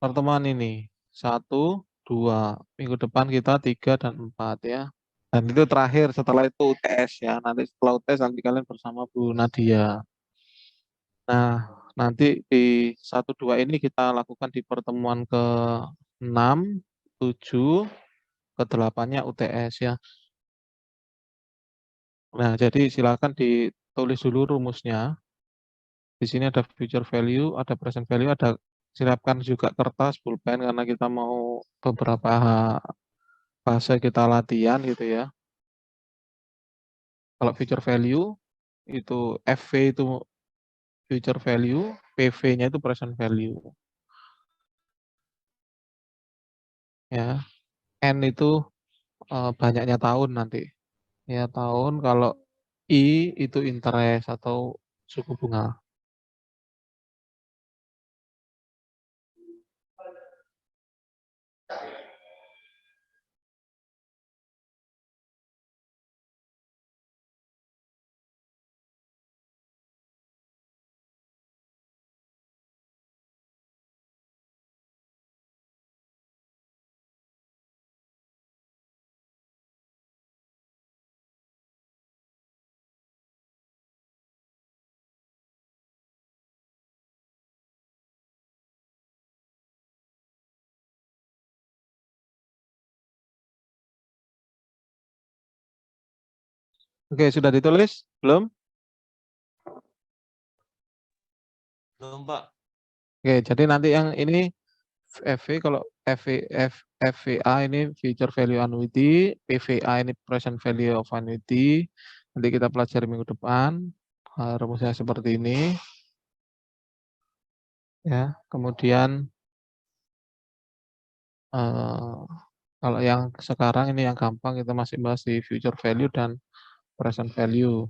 pertemuan ini. 1, 2. Minggu depan kita 3 dan 4 ya. Dan itu terakhir, setelah itu UTS ya. Nanti setelah UTS nanti kalian bersama Bu Nadia. Nah, nanti di 1, 2 ini kita lakukan di pertemuan ke-6, 7, ke-8-nya UTS ya. Nah, jadi silakan ditulis dulu rumusnya. Di sini ada future value, ada present value, ada siapkan juga kertas, pulpen karena kita mau beberapa fase kita latihan gitu ya. Kalau future value itu FV itu future value, PV-nya itu present value. Ya, N itu banyaknya tahun nanti. Ya, tahun. Kalau I itu interest atau suku bunga. Oke, sudah ditulis? Belum? Belum, Pak. Oke, jadi nanti yang ini FV, kalau FVA ini future value annuity, PVA ini present value of annuity. Nanti kita pelajari minggu depan. Rumusnya seperti ini. Ya, kemudian kalau yang sekarang ini yang gampang kita masih bahas di future value dan present value.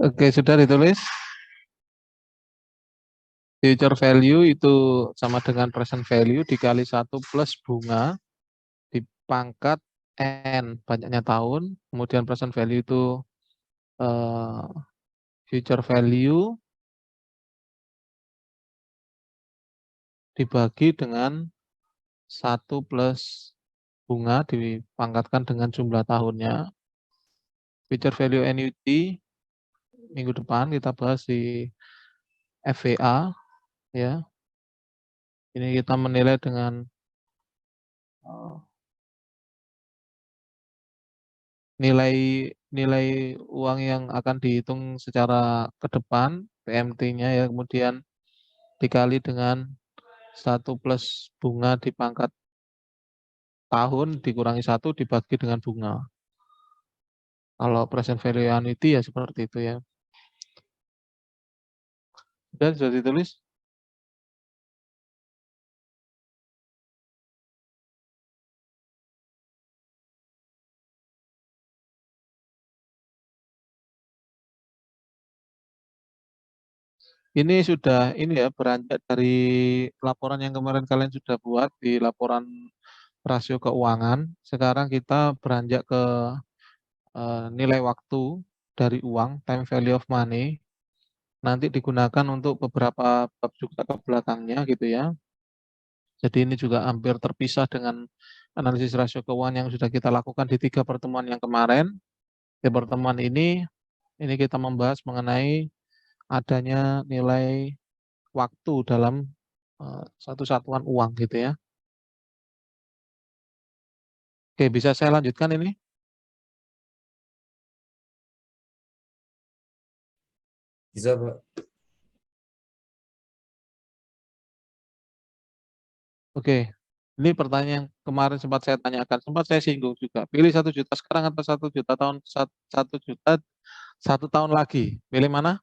Oke, sudah ditulis. Future value itu sama dengan present value dikali 1 plus bunga dipangkat N, banyaknya tahun. Kemudian present value itu future value dibagi dengan 1 plus bunga dipangkatkan dengan jumlah tahunnya. Future value annuity minggu depan kita bahas di FVA ya. Ini kita menilai dengan nilai uang yang akan dihitung secara ke depan, PMT-nya ya, kemudian dikali dengan 1 plus bunga dipangkat tahun dikurangi 1 dibagi dengan bunga. Kalau present value annuity ya seperti itu ya. Sudah ditulis? Ini sudah ini ya, beranjak dari laporan yang kemarin kalian sudah buat di laporan rasio keuangan. Sekarang kita beranjak ke nilai waktu dari uang, time value of money. Nanti digunakan untuk beberapa bab juga ke belakangnya gitu ya. Jadi ini juga hampir terpisah dengan analisis rasio keuangan yang sudah kita lakukan di 3 pertemuan yang kemarin. Di pertemuan ini kita membahas mengenai adanya nilai waktu dalam satu satuan uang gitu ya. Oke, bisa saya lanjutkan ini? Bisa, Pak. Oke, ini pertanyaan yang kemarin sempat saya tanyakan, sempat saya singgung juga. Pilih 1 juta sekarang atau 1 juta tahun 1 juta 1 tahun lagi. Pilih mana?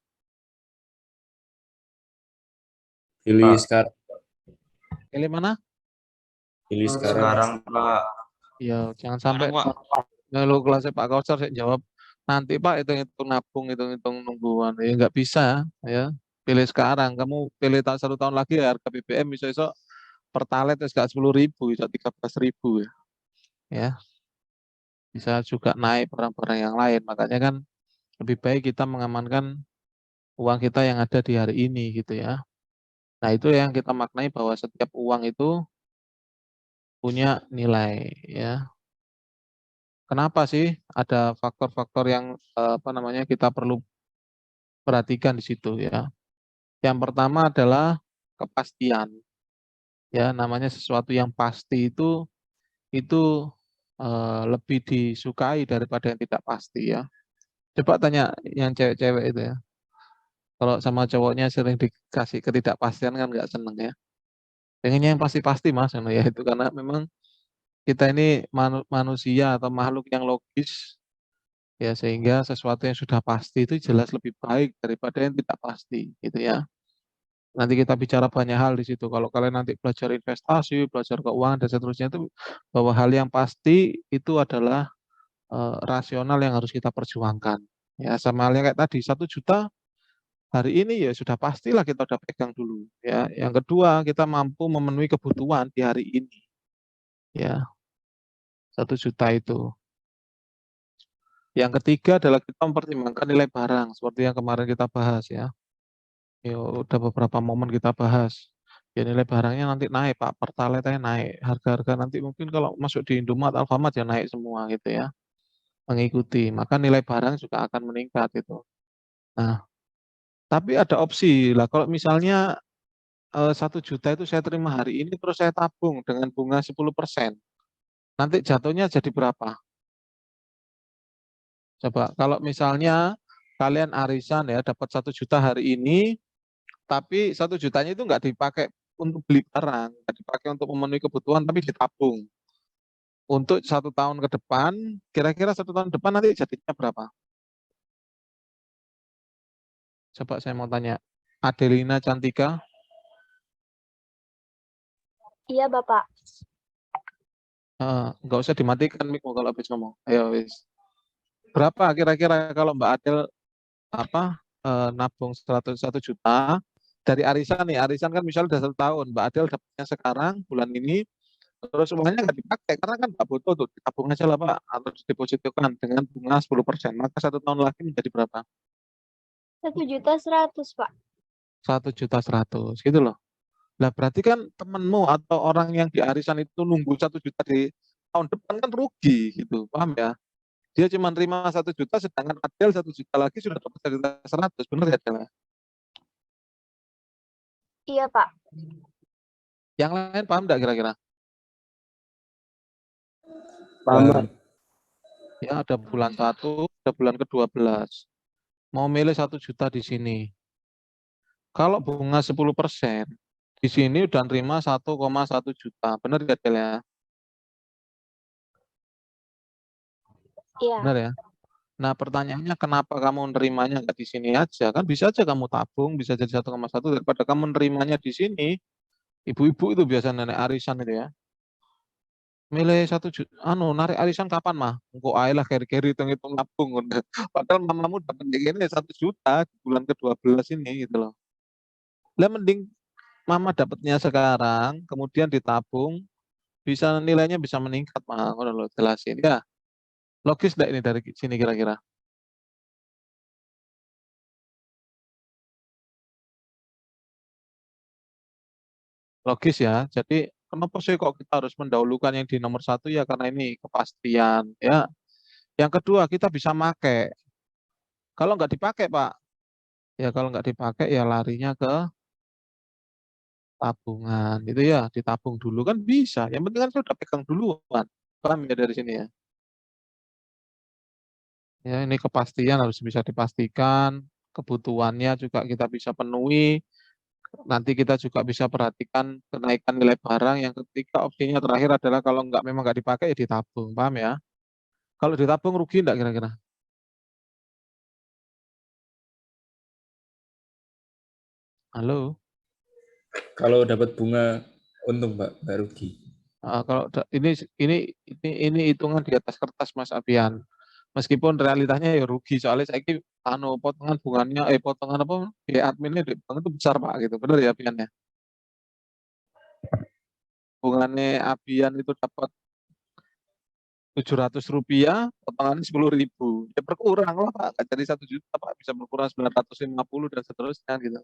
Pilih Pak, sekarang. Pilih mana? Pilih sekarang. sekarang Pak. Ya, jangan sampai Sekarang, Pak. kalau kelasnya Pak Kausar saya jawab nanti Pak hitung-hitung nabung, hitung-hitung nungguan. Ya nggak bisa ya. Pilih sekarang. Kamu pilih 1 tahun lagi ya, harga BBM bisa Pertalite gak 10.000, bisa 13.000 ya. Ya, bisa juga naik barang-barang yang lain. Makanya kan lebih baik kita mengamankan uang kita yang ada di hari ini gitu ya. Nah, itu yang kita maknai bahwa setiap uang itu punya nilai ya. Kenapa sih ada faktor-faktor yang kita perlu perhatikan di situ ya. Yang pertama adalah kepastian. Ya, namanya sesuatu yang pasti itu lebih disukai daripada yang tidak pasti ya. Coba tanya yang cewek-cewek itu ya. Kalau sama cowoknya sering dikasih ketidakpastian kan nggak seneng ya. Pengennya yang pasti-pasti mas, ya itu karena memang kita ini manusia atau makhluk yang logis ya, sehingga sesuatu yang sudah pasti itu jelas lebih baik daripada yang tidak pasti gitu ya. Nanti kita bicara banyak hal di situ. Kalau kalian nanti belajar investasi, belajar keuangan dan seterusnya itu bahwa hal yang pasti itu adalah rasional yang harus kita perjuangkan. Ya sama halnya kayak tadi 1 juta hari ini ya sudah pastilah kita udah pegang dulu. Ya, yang kedua kita mampu memenuhi kebutuhan di hari ini. Ya, 1 juta itu. Yang ketiga adalah kita mempertimbangkan nilai barang seperti yang kemarin kita bahas ya. Ya udah beberapa momen kita bahas. Ya nilai barangnya nanti naik Pak, Pertalite naik. Harga-harga nanti mungkin kalau masuk di Indomaret, Alfamart ya naik semua gitu ya. Mengikuti, maka nilai barang juga akan meningkat itu. Nah, tapi ada opsi lah kalau misalnya 1 juta itu saya terima hari ini terus saya tabung dengan bunga 10%. Nanti jatuhnya jadi berapa? Coba kalau misalnya kalian arisan ya dapat 1 juta hari ini, tapi 1 jutanya itu nggak dipakai untuk beli barang, nggak dipakai untuk memenuhi kebutuhan, tapi ditabung. Untuk 1 tahun ke depan, kira-kira 1 tahun depan nanti jadinya berapa? Coba saya mau tanya, Adelina Cantika. Iya, Bapak. Nggak usah dimatikan mikmu kalau habis ngomong. Ayo wis. Berapa kira-kira kalau Mbak Adel nabung 101 juta dari arisan nih, arisan kan misalnya udah 1 tahun, Mbak Adel dapatnya sekarang bulan ini, terus uangnya nggak dipakai karena kan nggak butuh tuh, ditabung aja lah Pak, atau didepositokan dengan bunga 10%, maka 1 tahun lagi menjadi berapa? 1.100.000, Pak. 1.100.000 gitu loh. Lah berarti kan temenmu atau orang yang di arisan itu nunggu 1 juta di tahun depan kan rugi gitu, paham ya? Dia cuma terima 1 juta, sedangkan Adel 1 juta lagi sudah dapat 1.100.000, benar ya Adel? Iya, Pak. Yang lain paham nggak kira-kira? Paham. Ya ada bulan 1, ada bulan ke-12. Mau milih 1 juta di sini. Kalau bunga 10%, di sini udah nerima 1,1 juta. Benar ya Del ya? Iya. Benar ya? Nah pertanyaannya kenapa kamu nerimanya nggak di sini aja? Kan bisa aja kamu tabung, bisa jadi 1,1 daripada kamu nerimanya di sini. Ibu-ibu itu biasa nenek arisan itu ya. Milih 1 juta, narik arisan kapan mah? Engkau ae lah keri-keri hitung-hitung nabung. Padahal mamamu dapat kayak gini 1 juta di bulan ke-12 ini gitu loh. Lah mending mama dapatnya sekarang, kemudian ditabung, bisa nilainya bisa meningkat mah, ngono lho jelasin. Ya, logis enggak ini dari sini kira-kira? Logis ya. Jadi Kenapa sih kok kita harus mendahulukan yang di nomor satu ya karena ini kepastian ya. Yang kedua kita bisa pakai. Kalau nggak dipakai Pak, ya kalau nggak dipakai ya larinya ke tabungan itu ya ditabung dulu kan bisa. Yang penting kan sudah pegang duluan. Paham ya dari sini ya? Ya ini kepastian harus bisa dipastikan, kebutuhannya juga kita bisa penuhi. Nanti kita juga bisa perhatikan kenaikan nilai barang. Yang ketiga opsinya terakhir adalah kalau nggak memang nggak dipakai ya ditabung, paham ya? Kalau ditabung rugi nggak kira-kira? Halo? Kalau dapat bunga untung, Pak, nggak rugi. Kalau ini hitungan di atas kertas Mas Abian. Meskipun realitanya ya rugi soalnya saya potongan bunganya potongan apa biaya adminnya di bank itu besar Pak gitu. Benar ya Abian ya? Bunganya Abian itu dapat Rp700, potongannya 10.000. Ya berkurang lah Pak, nggak jadi 1 juta Pak, bisa berkurang 950 dan seterusnya gitu.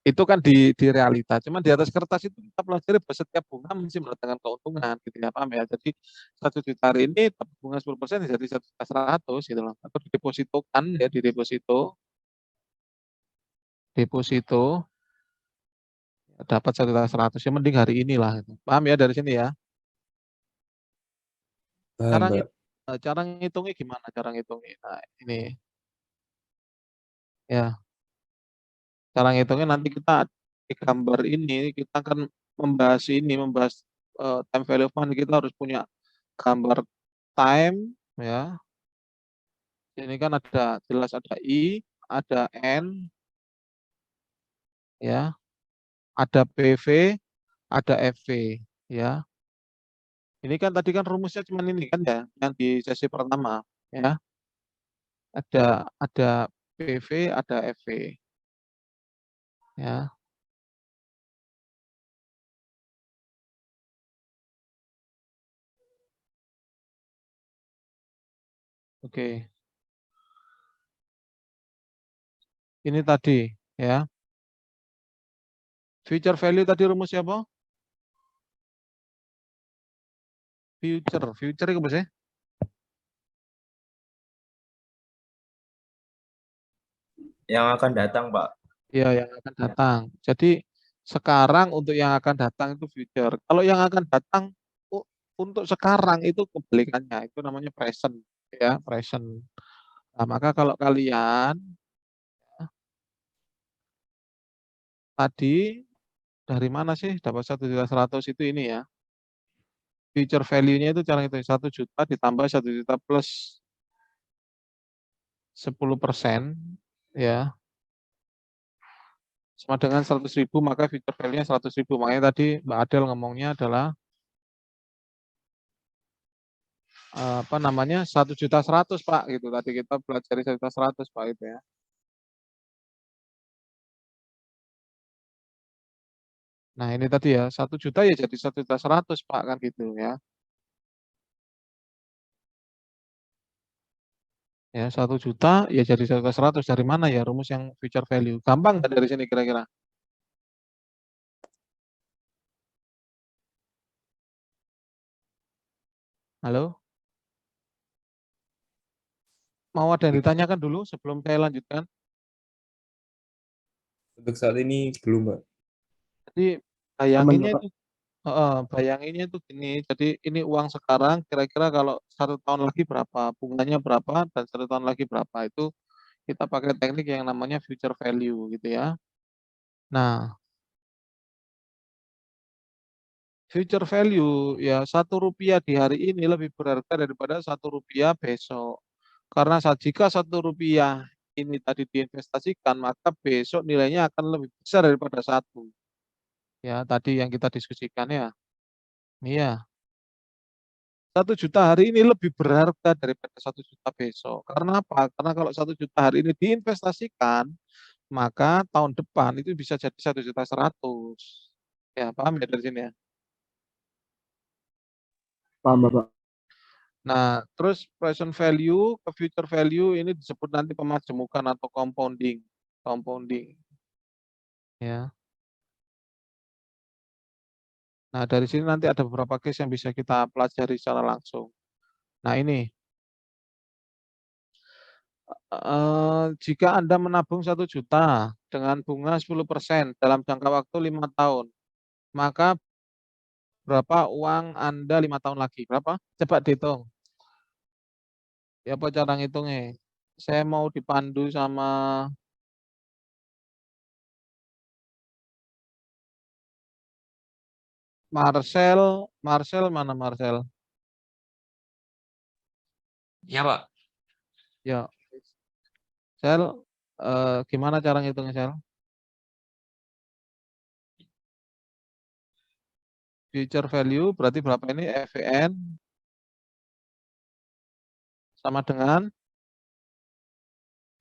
Itu kan di realita, cuman di atas kertas itu kita pelajari bahwa setiap bunga mesti mendatangkan keuntungan gitu ya, paham ya. Jadi 1 juta hari ini dapat bunga 10% ya jadi 1.100.000 gitu loh. Atau didepositokan ya di deposito dapat 1.100.000 ya mending hari inilah gitu. Paham ya dari sini ya. Paham, Pak. Cara ngitungnya gimana cara ngitungnya? Nah, ini ya. Cara ngitungnya nanti kita di gambar ini kita akan membahas time value of money, kita harus punya gambar time ya. Ini kan ada jelas ada I, ada N ya, ada PV, ada FV ya. Ini kan tadi kan rumusnya cuma ini kan ya yang di sesi pertama ya. Ada PV, ada FV ya. Oke. Ini tadi ya. Future value tadi rumusnya apa? Future itu apa sih? Yang akan datang, Pak. Iya, yang akan datang. Jadi sekarang untuk yang akan datang itu future. Kalau yang akan datang untuk sekarang itu kebalikannya, itu namanya present ya, present. Nah, maka kalau kalian tadi dari mana sih dapat 1.100.000 itu ini ya. Future value-nya itu cara itu 1 juta ditambah 1 juta plus 10% ya sama dengan 100.000, maka future value-nya 100.000. Makanya tadi Mbak Adel ngomongnya adalah apa namanya 1.100.000 Pak gitu. Tadi kita pelajari 1.100.000 Pak itu ya. Nah ini tadi ya 1 juta ya jadi 1.100.000 Pak kan gitu ya. Ya 1 juta ya jadi 1.100.000 dari mana ya rumus yang future value? Gampang nggak dari sini kira-kira? Halo? Mau ada yang ditanyakan dulu sebelum saya lanjutkan? Untuk saat ini belum, Pak. Jadi bayanginnya itu bayanginnya itu gini. Jadi ini uang sekarang kira-kira kalau 1 tahun lagi berapa, bunganya berapa dan 1 tahun lagi berapa itu kita pakai teknik yang namanya future value gitu ya. Nah, future value ya Rp1 di hari ini lebih berharga daripada Rp1 besok. Karena jika Rp1 ini tadi diinvestasikan, maka besok nilainya akan lebih besar daripada 1. Ya, tadi yang kita diskusikan ya. Iya, 1 juta hari ini lebih berharga daripada 1 juta besok. Karena apa? Karena kalau 1 juta hari ini diinvestasikan, maka tahun depan itu bisa jadi 1.100.000. Ya, paham ya dari sini ya? Paham, Bapak. Nah, terus present value ke future value ini disebut nanti pemajemukan atau compounding. Compounding. Ya. Nah, dari sini nanti ada beberapa case yang bisa kita pelajari secara langsung. Nah, ini. Jika Anda menabung 1 juta dengan bunga 10% dalam jangka waktu 5 tahun, maka berapa uang Anda 5 tahun lagi? Berapa? Coba dihitung. Ya, apa cara ngitungnya? Saya mau dipandu sama Marcel. Marcel mana Marcel? Ya, Pak. Ya, Sel, gimana cara ngitungnya, Sel? Future value berarti berapa ini? FVN sama dengan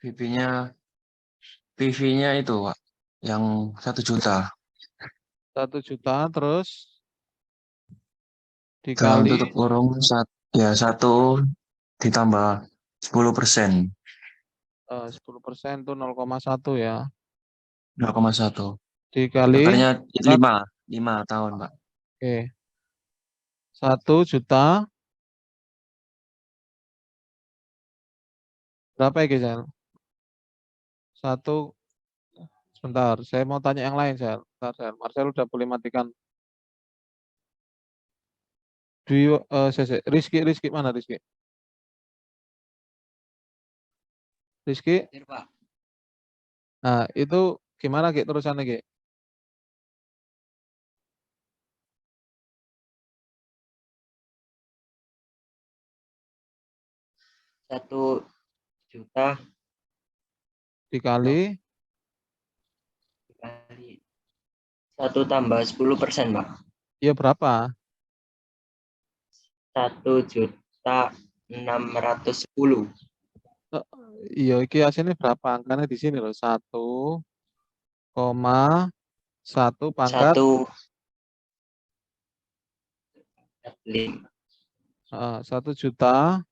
PV-nya itu, Pak. Yang 1 juta. 1 juta terus Dalam dikali tutup kurung, ya 1 ditambah 10%. 10% itu 0,1 ya. 0,1. Dikali Daftarnya 4, 5 tahun, Pak. oke. 1 juta berapa ya, Sel? 1, sebentar, saya mau tanya yang lain, Sel. Sebentar, Sel. Marcel udah boleh matikan. Rizky mana Rizky? Rizky, Iya, Pak. nah itu gimana Ki terusannya Ki? 1 juta Dikali dikali 1 tambah 10%, Pak. ya berapa? 1.610.000. Iya, iki hasilnya berapa? Angkanya di sini loh, 1,1 pangkat 1 juta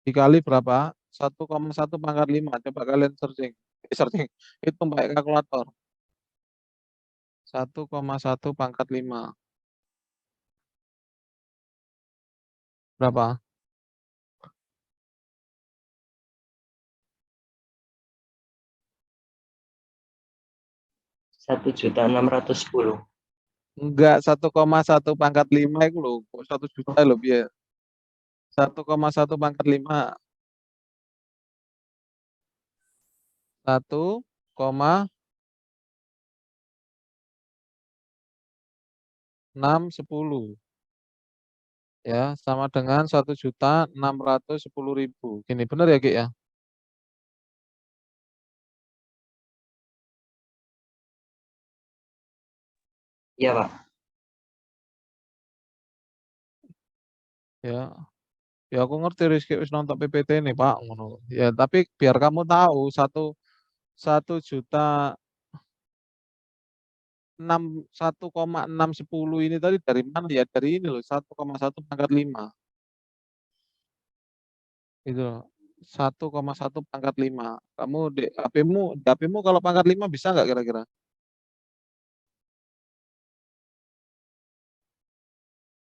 dikali berapa? 1,1 pangkat 5. Coba kalian searching. Searching. Itu pakai kalkulator. 1,1 pangkat 5. Berapa? 1.610.000. Enggak, 1,1 pangkat 5 itu loh. Kok 1 juta loh biar. 1,1 pangkat 5. 1,610 ya, sama dengan 1.610.000. Gini benar ya, Ki ya? Iya, Pak. Ya. Ya aku ngerti Rizky wis nonton PPT ini Pak, ngono. Ya tapi biar kamu tahu 1,610 ini tadi dari mana ya? Dari ini loh 1,1 pangkat 5. Itu loh. 1,1 pangkat 5. Kamu di HP-mu kalau pangkat 5 bisa nggak kira-kira?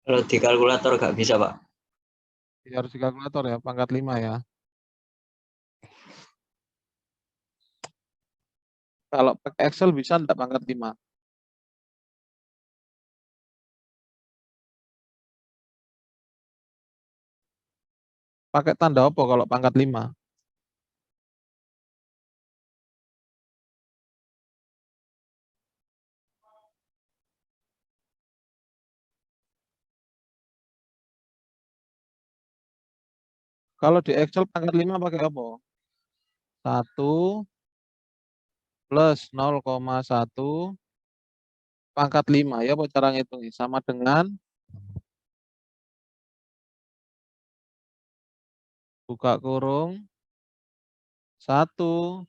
Kalau di kalkulator nggak bisa, Pak. Ya, harus di kalkulator ya, pangkat 5 ya. Kalau pakai Excel bisa enggak pangkat 5? Pakai tanda apa kalau pangkat 5? Kalau di Excel pangkat 5 pakai apa? 1 plus 0,1 pangkat 5 ya, apa cara ngitungnya? Sama dengan buka kurung 1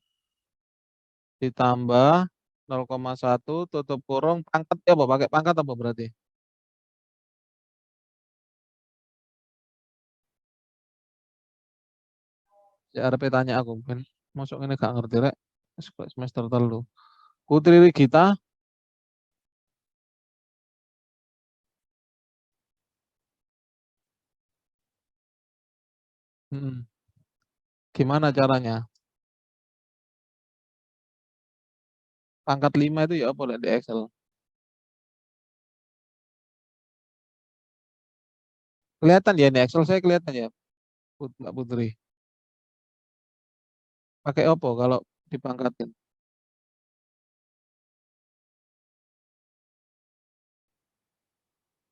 ditambah 0,1 tutup kurung pangkat ya, apa? Pakai pangkat apa berarti? Ya arep tanya aku ben masuk ini gak ngerti rek. Semester telu. Putri Rigita Gimana caranya? Pangkat 5 itu ya boleh di Excel. Kelihatan ya ini Excel saya kelihatan ya, Mbak Putri. Pakai apa kalau dipangkatin?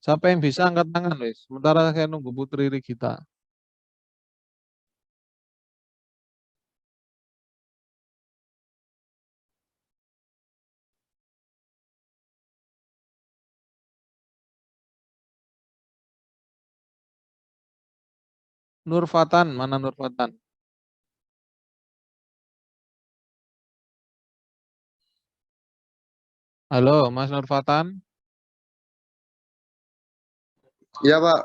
Siapa yang bisa angkat tangan, wis? Sementara saya nunggu Putri Rigita. Nur Fatan, mana Nur Fatan? Halo, Mas Nur Fatan. Iya, Pak.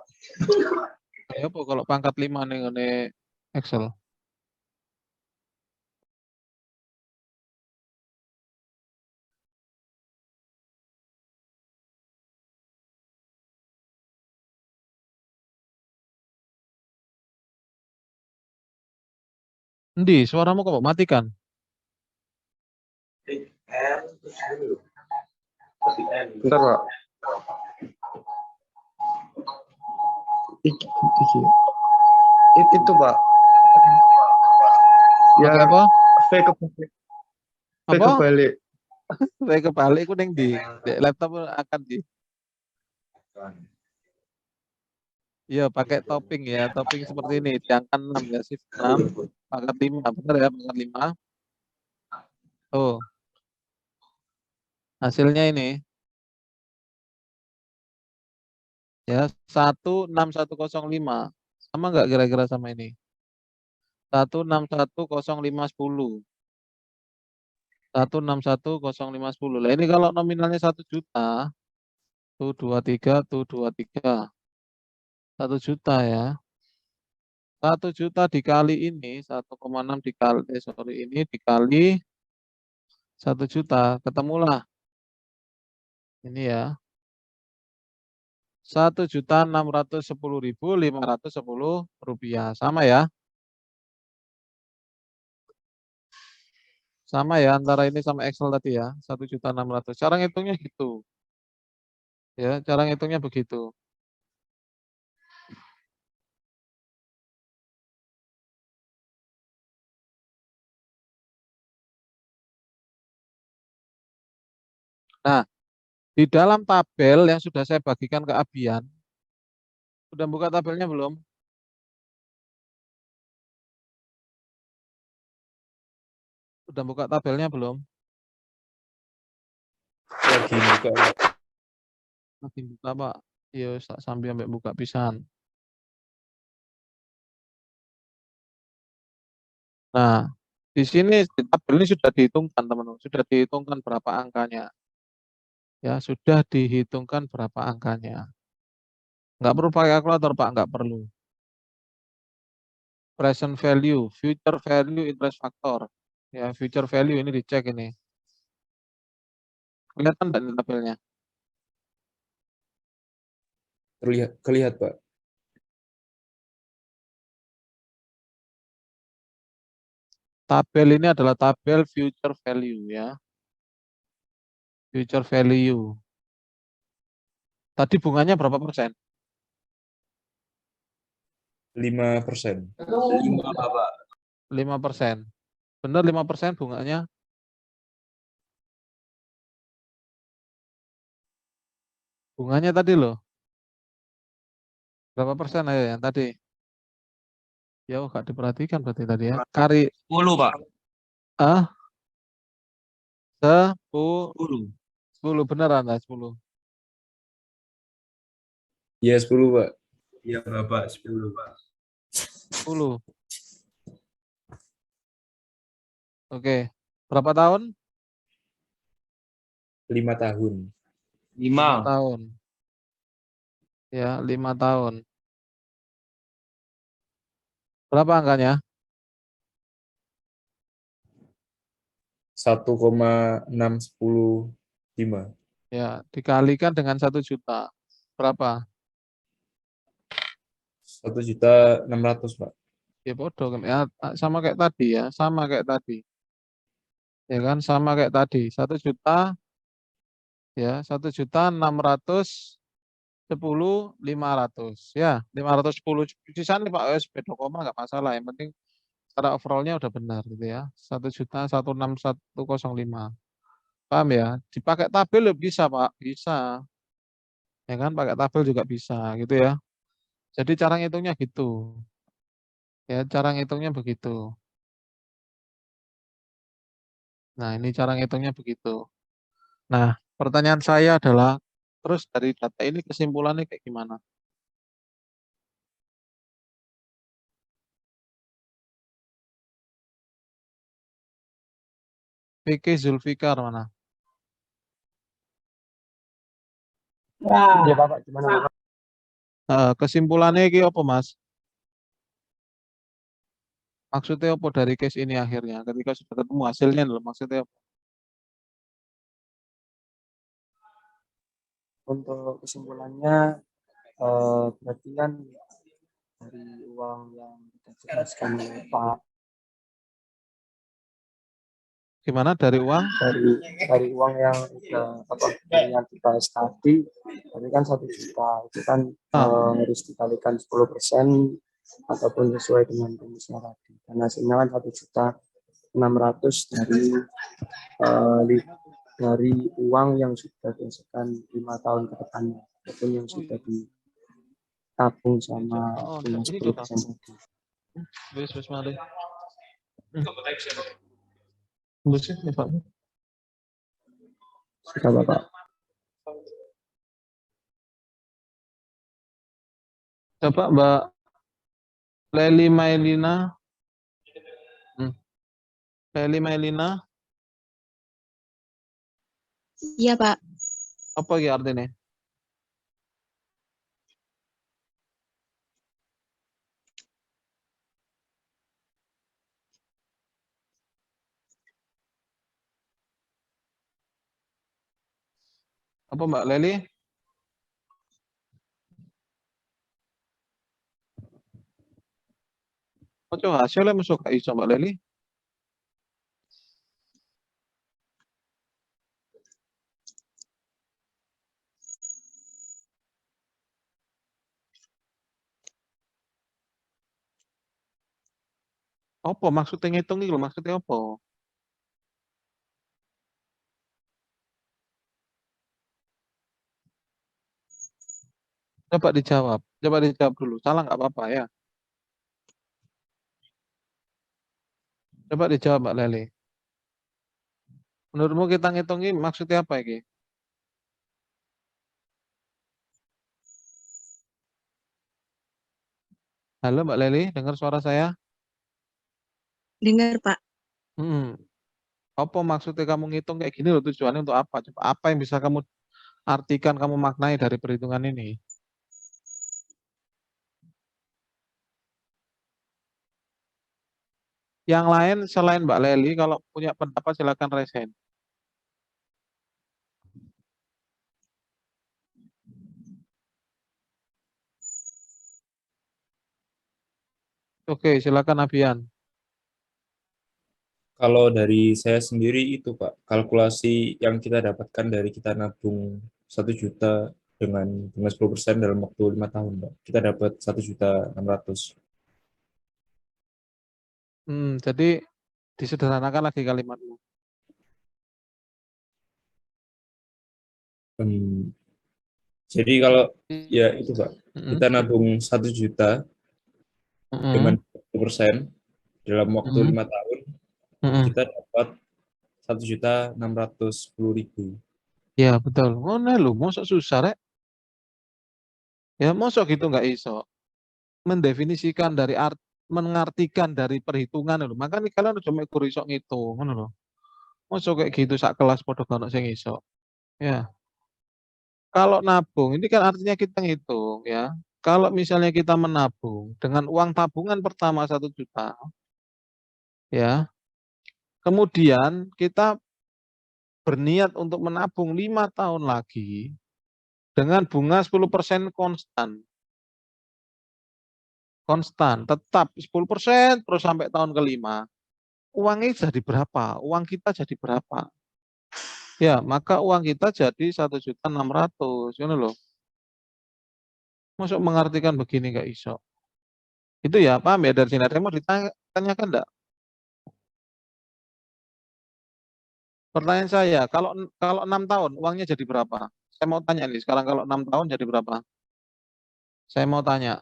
Kayak apa kalau pangkat 5 nih ngene Excel? Endi, suaramu kok matikan? Bentar, Pak. Itu, Pak. Ya, Pakai apa? V kebalik. V Apa? kebalik. Saya kebalik ku ning di laptop akan di. Iya, pakai topping ya, topping seperti ini, diangkat 6 ya, shift 6, pangkat 5, benar ya, pangkat 5. Oh, hasilnya ini ya 161105. Sama nggak kira-kira sama ini? 161010. 161010. Lah ini kalau nominalnya 1 juta, tuh 23, tuh 23. 1 juta ya. 1 juta dikali ini 1,6 dikali ini dikali 1 juta, ketemulah ini ya. 1.610.510 rupiah. Sama ya? Sama ya antara ini sama Excel tadi ya, 1.600.000. Cara ngitungnya gitu. Ya, cara ngitungnya begitu. Nah, di dalam tabel yang sudah saya bagikan ke Abian, sudah buka tabelnya belum? Sudah buka tabelnya belum? Lagi buka, Pak. Lagi buka, Pak. Iya, sambil buka pisan. Nah, di sini di tabel ini sudah dihitungkan, teman-teman. Sudah dihitungkan berapa angkanya. Ya, sudah dihitungkan berapa angkanya. Nggak perlu pakai kalkulator, Pak. Nggak perlu. Present value, future value, interest factor. Ya, future value ini dicek ini. Kelihatan nggak ini tabelnya? Kelihatan, Pak. Tabel ini adalah tabel future value ya. Future value. Tadi bunganya berapa persen? 5%. 5, Pak. 5%. Benar 5% bunganya? Bunganya tadi loh. Berapa persen ayo yang tadi? Ya, nggak diperhatikan berarti tadi ya. Kari 10, Pak. ah 10 10. 10 benar Anda 10. Ya, 10, Pak. Iya, Bapak. 10, Pak. 10. Oke. Berapa tahun? 5 tahun. 5 5. tahun. Ya, 5 tahun. Berapa angkanya? 1,610.5. Ya, dikalikan dengan 1 juta. Berapa? 1.600.000, Pak. Ya bodoh kan ya, sama kayak tadi ya, sama kayak tadi. Ya kan, sama kayak tadi. 1 juta ya, 1.610.500 ya, 510 sisaan nih Pak, beda koma nggak masalah. Yang penting secara overallnya udah benar gitu ya. 1.161.105. Paham ya? Dipakai tabel ya bisa Pak, bisa. Ya kan, pakai tabel juga bisa gitu ya. Jadi cara ngitungnya gitu. Ya, cara ngitungnya begitu. Nah, ini cara ngitungnya begitu. Nah, pertanyaan saya adalah, terus dari data ini kesimpulannya kayak gimana? Vicky Zulfikar mana? Iya Bapak, gimana Bapak? Kesimpulannya iki apa Mas? Maksudnya apa dari case ini akhirnya? Ketika sudah ketemu hasilnya loh, maksudnya apa? Untuk kesimpulannya, berarti kan dari uang yang kita jelaskan oleh Pak, Gimana dari uang? dari uang yang udah dari yang kita tadi, tadi kan 1 juta itu kan harus dikalikan 10% ataupun sesuai dengan rumusnya tadi. Dan hasilnya kan 1.600.000 dari uang yang sudah dihasilkan 5 tahun ke depannya ataupun yang sudah ditabung sama Oh, bunga ini 10% tadi. Wis mari. Bersih nih Pak. Sudah Bapak. Coba Mbak Leli Mailina. Leli Mailina, Iya, Pak. apa ya artinya? Apa Mbak Leli? Ojo hasilnya masuk ke iso Mbak Leli. Apa maksudnya ngitung iki lho, maksudnya apa? Coba dijawab. Coba dijawab dulu. Salah nggak apa-apa ya. Coba dijawab Mbak Leli. Menurutmu kita ngitungi maksudnya apa ini? Halo Mbak Leli, dengar suara saya? Dengar, Pak. Apa maksudnya kamu ngitung kayak gini loh, tujuannya untuk apa? Coba apa yang bisa kamu artikan, kamu maknai dari perhitungan ini? Yang lain selain Mbak Leli, kalau punya pendapat silakan raise hand. Oke, silakan Abian. Kalau dari saya sendiri itu Pak, kalkulasi yang kita dapatkan dari kita nabung 1 juta dengan bunga 10% dalam waktu 5 tahun, Pak. Kita dapat 1.600.000. Jadi disederhanakan lagi kalimatmu. Jadi kalau ya itu Pak, kita nabung 1 juta dengan 10% dalam waktu 5 tahun, kita dapat 1.610.000. Ya betul. Ngono lho, mosok susah rek. Ya mosok gitu nggak iso. Mendefinisikan dari mengartikan dari perhitungan lho. Makanya kalian cuma iku iso ngitung, ngono lho. Mosok kayak gitu sak kelas padha kan sing iso. Ya. Kalau nabung ini kan artinya kita ngitung ya. Kalau misalnya kita menabung dengan uang tabungan pertama 1 juta, ya. Kemudian kita berniat untuk menabung 5 tahun lagi dengan bunga 10% konstan. konstan, tetap 10% terus sampai tahun kelima. Uangnya jadi berapa? Uang kita jadi berapa? Ya, maka uang kita jadi 1.600.000. Ngono loh. Masuk mengartikan begini nggak iso. Itu ya, paham ya dari sini? Ada yang mau ditanyakan enggak? Pertanyaan saya, kalau 6 tahun uangnya jadi berapa? Saya mau tanya nih, sekarang kalau 6 tahun jadi berapa? Saya mau tanya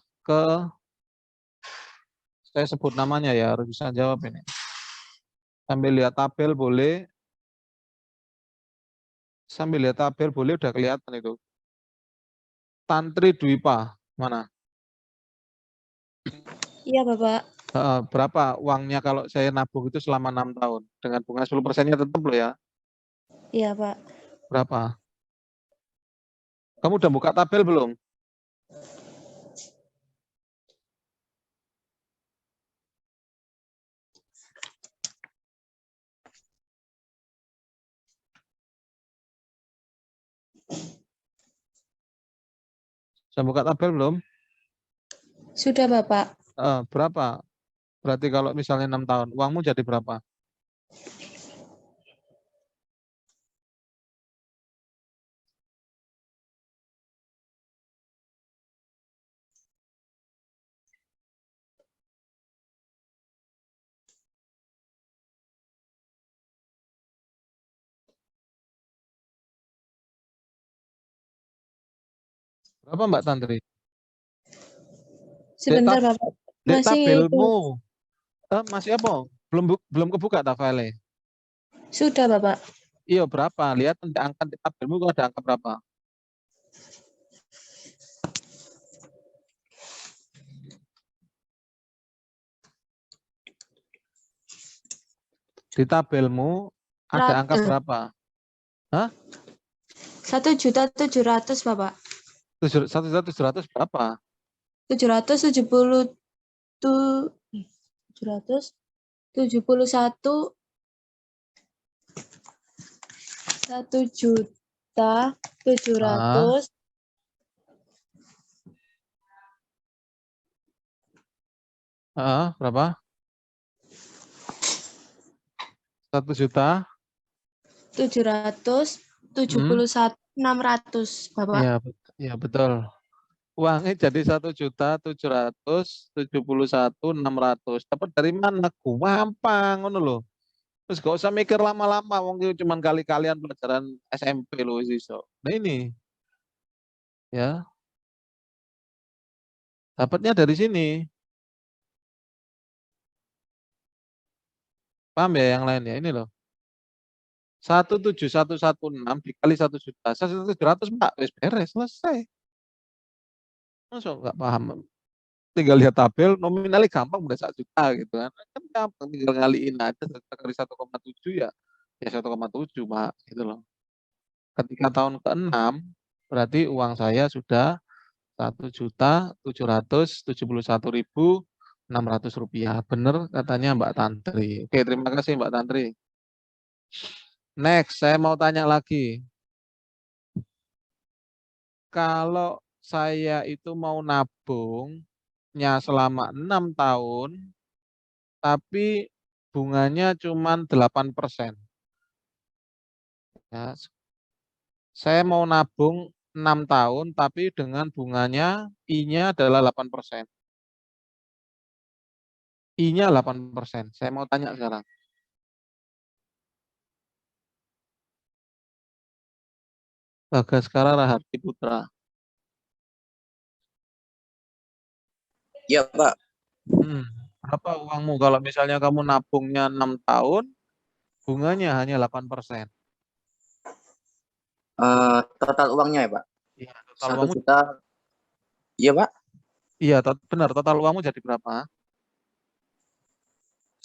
saya sebut namanya ya, harus bisa jawab ini. Sambil lihat tabel boleh. Sambil lihat tabel boleh, udah kelihatan itu. Tantri Dwipa, mana? Iya, Bapak. Berapa uangnya kalau saya nabung itu selama 6 tahun? Dengan bunga 10%-nya tetap loh ya. Iya, Pak. Berapa? Kamu udah buka tabel belum? Sudah buka tabel belum? Sudah, Bapak. Berapa? Berarti kalau misalnya 6 tahun, uangmu jadi berapa? Berapa Mbak Tantri? Sebentar, Bapak. Dek Masih tabelmu. Masih apa? Belum kebuka tak file? Sudah, Bapak. Iya, berapa? Lihat di angka di tabelmu itu ada angka berapa? Di tabelmu ada angka berapa? 1.700.000, Bapak. 1.700.000 berapa? 771 1.700.000 Berapa? 1.771.600, Bapak. Iya, betul. Uangnya jadi 1.771.600. Dapat dari mana? Gampang, ngono loh. Terus gak usah mikir lama-lama, wong itu cuman kali-kalian pelajaran SMP loh iso. Nah ini, ya, dapatnya dari sini. Paham ya yang lain ya? Ini loh. 1.7116 dikali 1 juta. 1.700 Mbak, wis beres, selesai. Masuk nggak paham? Tinggal lihat tabel, nominalnya gampang udah 1 juta gitu kan. Kan gampang, tinggal ngaliin aja 1 juta kali 1,7 ya 1,7 Pak, gitu loh. Ketika tahun ke-6 berarti uang saya sudah 1.771.600 rupiah. Bener katanya Mbak Tantri. Oke, terima kasih Mbak Tantri. Next, saya mau tanya lagi. Kalau saya itu mau nabungnya selama 6 tahun, tapi bunganya cuma 8%. Ya, saya mau nabung 6 tahun, tapi dengan bunganya I-nya adalah 8%. I-nya 8%. Saya mau tanya sekarang. Bagaskara Rahardi Putra. Ya, Pak. Berapa uangmu kalau misalnya kamu nabungnya 6 tahun, bunganya hanya 8%. Total uangnya ya, Pak? Iya, total 1 uangmu. juta. Iya, Pak. Iya, benar. Total uangmu jadi berapa?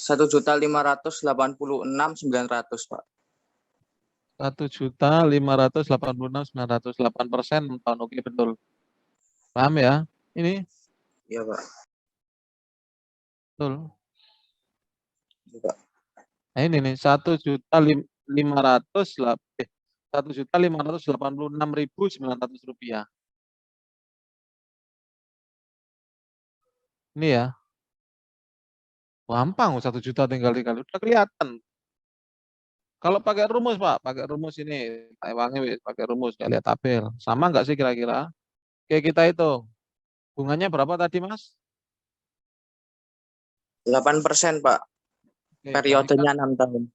1.586.900, Pak. 1.586.900, 8%, 6 tahun. Oke, betul. Paham ya? Ini Iya, Pak. betul. Iya, Pak. Nah ini nih 1.586.900 rupiah. Ini ya, gampang 1 juta tinggal dikali, udah kelihatan. Kalau pakai rumus Pak, pakai rumus ini, Taiwannya pakai rumus, nggak lihat tabel. Sama nggak sih kira-kira? Oke, kita hitung. Bunganya berapa tadi Mas? 8%, Pak. Oke, berarti kan Periodenya 6 tahun.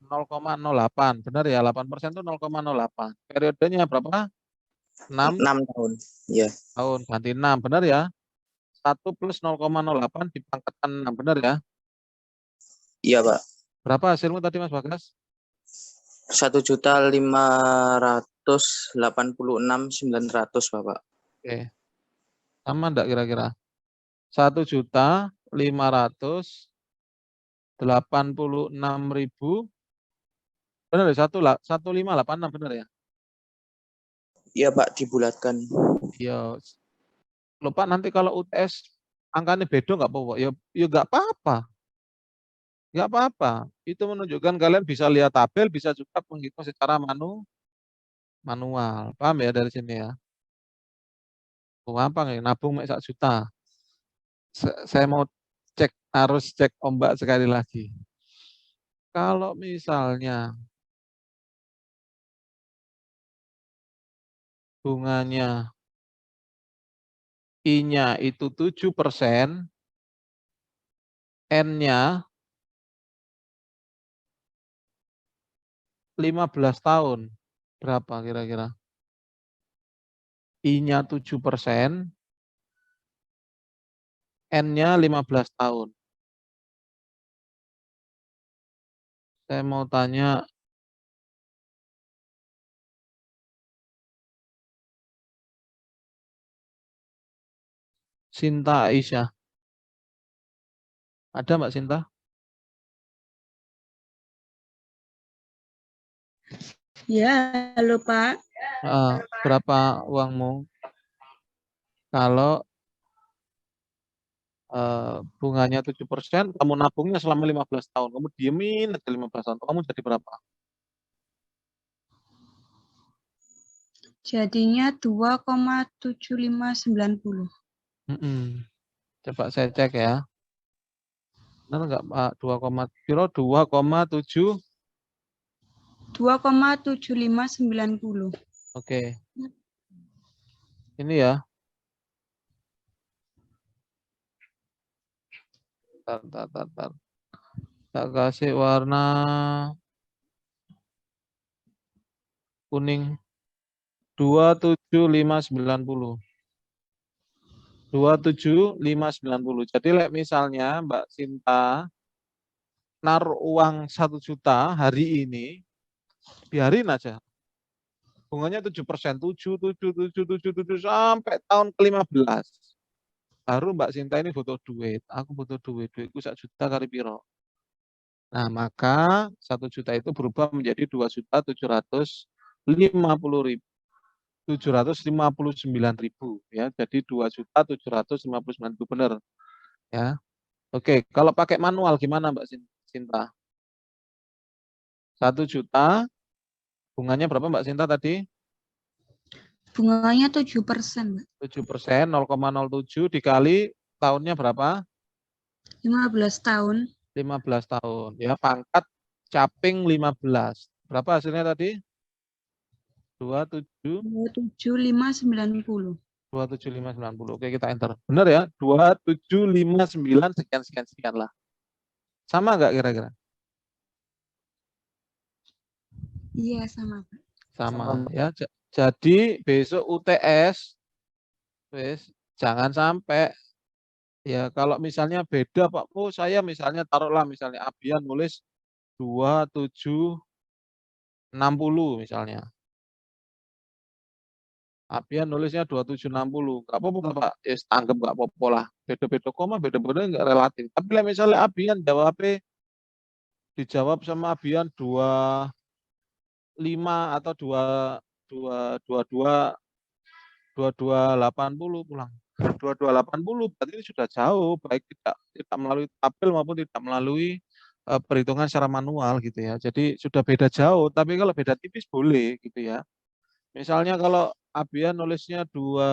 0,08. Benar ya, 8% itu 0,08. Periodenya berapa? 6 6 tahun. Iya. tahun. Ganti 6, benar ya? 1 plus 0,08 dipangkatkan 6, benar ya? Iya, Pak. Berapa hasilmu tadi Mas Bagas? 1.586.900, Bapak. Oke. Sama enggak kira-kira? 1.586.000. Benar ya? 1586 benar ya? Iya, Pak, dibulatkan. Iya. Lupa nanti kalau UTS angkanya beda nggak apa-apa? Ya nggak apa-apa. Nggak apa-apa. Itu menunjukkan kalian bisa lihat tabel, bisa juga menghitung secara manual. Paham ya dari sini ya? Oh, gampang ya, nabung mek 1 juta. Saya mau harus cek ombak sekali lagi. Kalau misalnya bunganya I-nya itu 7%, N-nya 15 tahun. Berapa kira-kira? I-nya 7%, N-nya 15 tahun. Saya mau tanya, Sinta Aisyah. Ada Mbak Sinta? Ya, halo Pak. Berapa uangmu kalau bunganya 7%, kamu nabungnya selama 15 tahun, kamu diemin aja 15 tahun, kamu jadi berapa? Jadinya 2,7590. Coba saya cek ya. Benar nggak Pak? 2,7? 2,7590. Oke. Ini ya. Tar. Tak kasih warna kuning. 27590. 27590. Jadi misalnya Mbak Sinta naruh uang 1 juta hari ini, biarin aja. Bunganya 7%, 7 sampai tahun ke-15. Baru Mbak Sinta ini butuh duit. Aku butuh duit. Duitku 1 juta kali piro. Nah, maka 1 juta itu berubah menjadi 2.759.000 ya. Jadi 2.759.000 benar. Ya. Oke, kalau pakai manual gimana Mbak Sinta? 1 juta, bunganya berapa Mbak Sinta tadi? Bunganya 7%, Mbak. 7%, 0,07 dikali tahunnya berapa? 15 tahun. 15 tahun. Ya, pangkat caping 15. Berapa hasilnya tadi? 27590. 27590. Oke, kita enter. Benar ya? 2759 sekian lah. Sama nggak kira-kira? Iya, sama, Pak. Sama ya. Jadi besok UTS jangan sampai ya kalau misalnya beda Pak. Oh, saya misalnya taruhlah misalnya Abian nulis 2760 misalnya. Abian nulisnya 2760. Enggak apa-apa Pak. Ya anggap enggak apa-apa lah. Beda-beda koma, beda-beda enggak relatif. Tapi misalnya Abian dijawab sama Abian 25 atau 2280 pulang. 2280 berarti ini sudah jauh, baik tidak melalui tabel maupun tidak melalui perhitungan secara manual gitu ya. Jadi sudah beda jauh, tapi kalau beda tipis boleh gitu ya. Misalnya kalau Abian nulisnya 27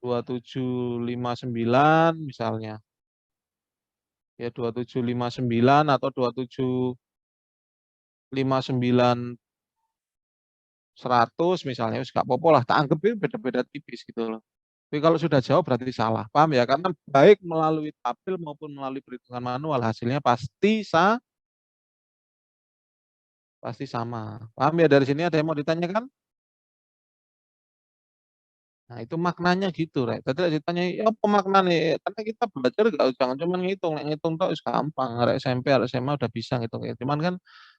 2759 misalnya. Ya 2759 atau 2759 100 misalnya, wis gak apa-apa lah, tak anggap itu beda-beda tipis gitu loh. Tapi kalau sudah jauh berarti salah, paham ya? Karena baik melalui tabel maupun melalui perhitungan manual hasilnya pasti sama. Paham ya, dari sini ada yang mau ditanyakan? Nah, itu maknanya gitu, Rek. Tadi ditanya, ya apa maknanya? Karena kita belajar jangan cuma ngitung, ngitung tok wis gampang. Arek SMP, arek SMA udah bisa ngitung. Cuman kan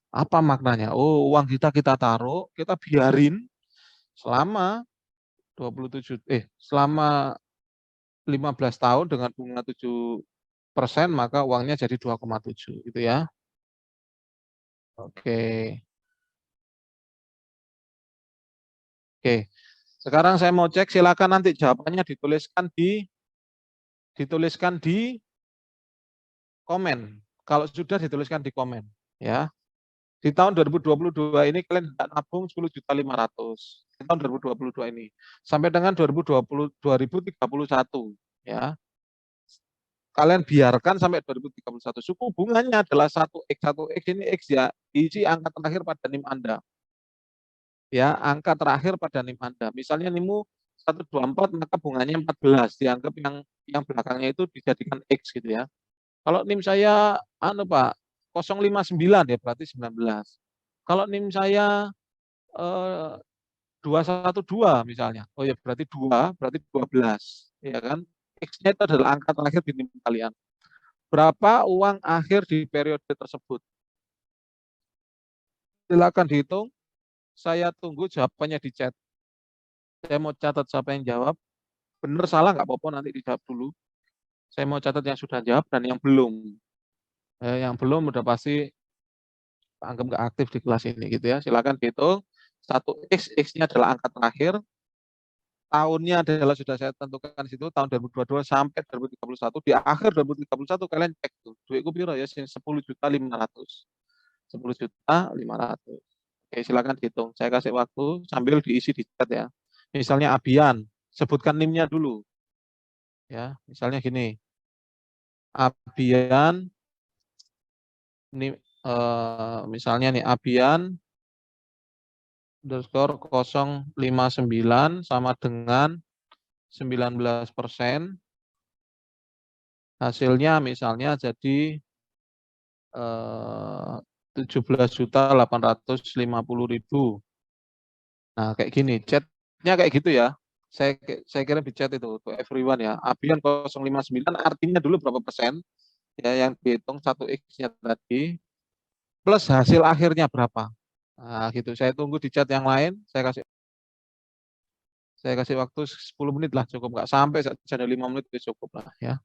apa maknanya? Oh, uang kita taruh, kita biarin selama 15 tahun dengan bunga 7%, maka uangnya jadi 2,7 gitu ya. Oke. Oke. Sekarang saya mau cek, silakan nanti jawabannya dituliskan di komen. Kalau sudah dituliskan di komen ya. Di tahun 2022 ini kalian tidak nabung 10.500.000 di tahun 2022 ini sampai dengan 2031 ya. Kalian biarkan sampai 2031. Suku bunganya adalah 1x. 1x ini x ya, isi angka terakhir pada NIM Anda. Ya, angka terakhir pada NIM Anda. Misalnya NIMmu 124 maka bunganya 14, dianggap yang belakangnya itu dijadikan x gitu ya. Kalau NIM saya Pak 059 ya berarti 19. Kalau NIM saya 212 misalnya. Oh ya berarti 2, berarti 12, ya kan? X-nya itu adalah angka terakhir di NIM kalian. Berapa uang akhir di periode tersebut? Silakan dihitung. Saya tunggu jawabannya di chat. Saya mau catat siapa yang jawab. Benar salah nggak apa-apa, nanti dijawab dulu. Saya mau catat yang sudah jawab dan yang belum. Yang belum udah pasti anggap nggak aktif di kelas ini gitu ya. Silakan dihitung. 1x, x-nya adalah angka terakhir. Tahunnya adalah sudah saya tentukan di situ, tahun 2022 sampai 2031. Di akhir 2031 kalian cek tuh, duitku piro ya, 10.500.000. 10.500.000. Oke, silakan dihitung. Saya kasih waktu sambil diisi di chat ya. Misalnya Abian, sebutkan NIM-nya dulu. Ya, misalnya gini. Abian ini misalnya nih Abian underscore 059 sama dengan 19%. Hasilnya misalnya jadi 17.850.000. Nah, kayak gini, chatnya kayak gitu ya. Saya kirim di chat itu to everyone ya. Abian 059 artinya dulu berapa persen ya yang dihitung 1x-nya tadi plus hasil akhirnya berapa. Nah, gitu. Saya tunggu di chat yang lain. Saya kasih waktu 10 menit lah cukup, nggak sampai saja 5 menit cukup lah ya.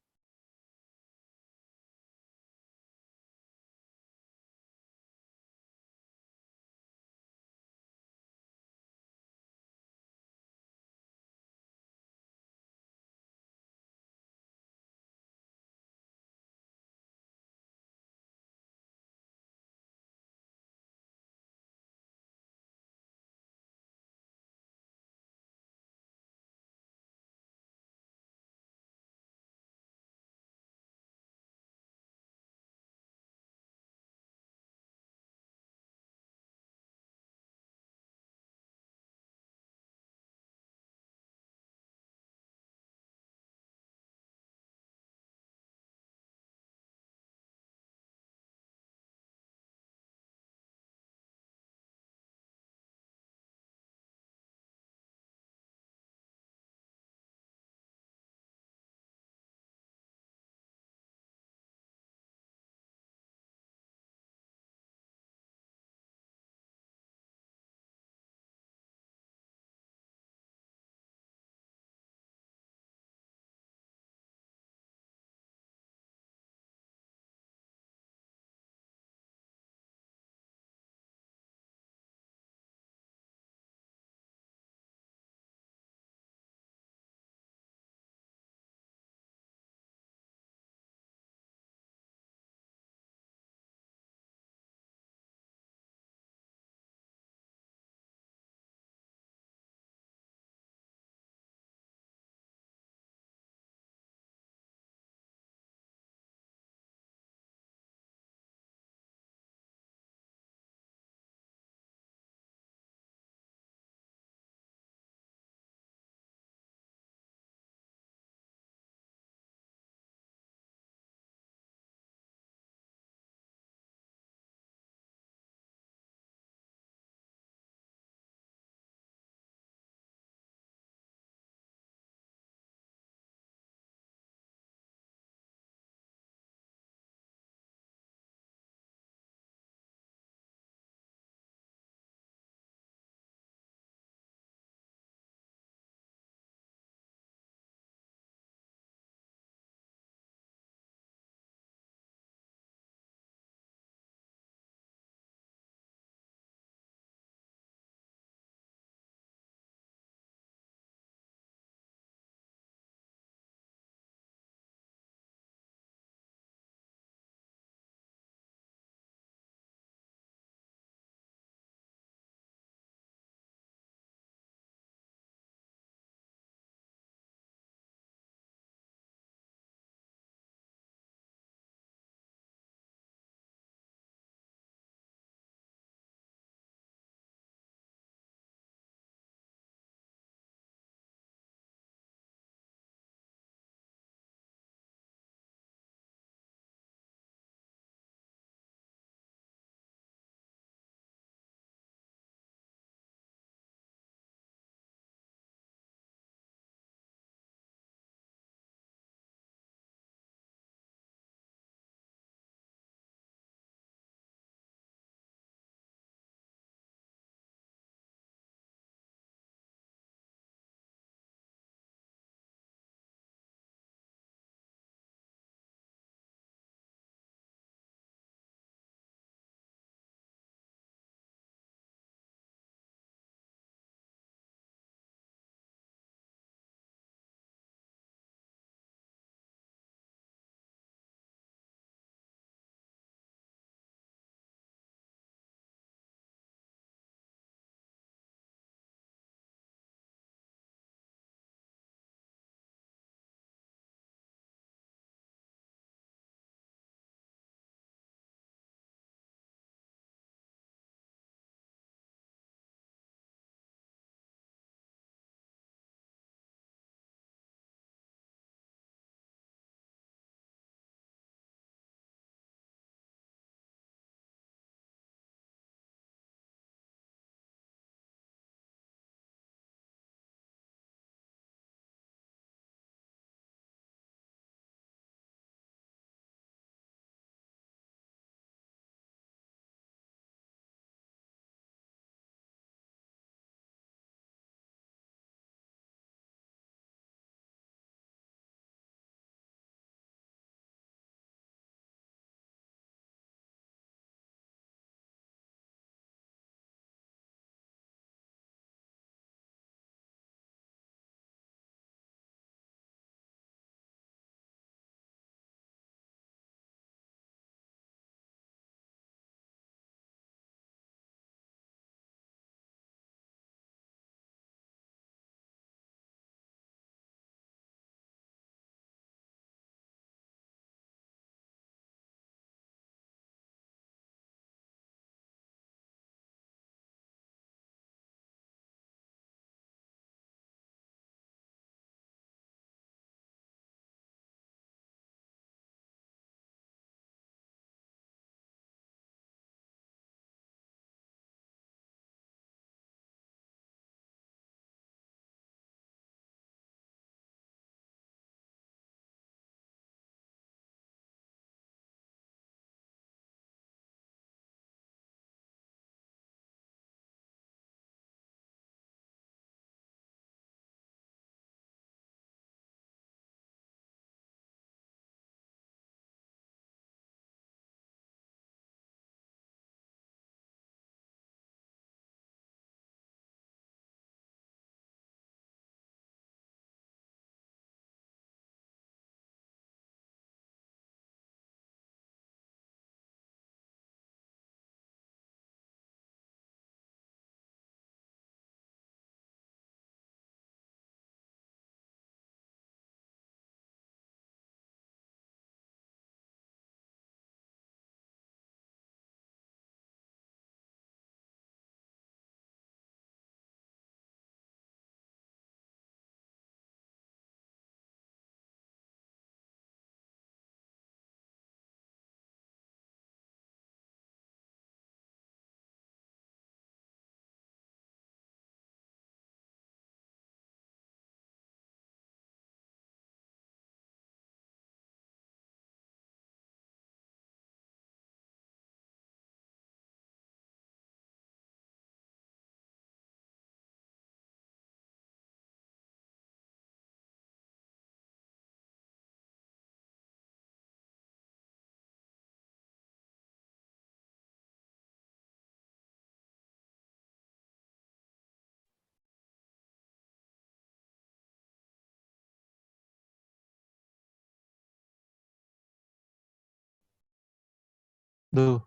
Tuh,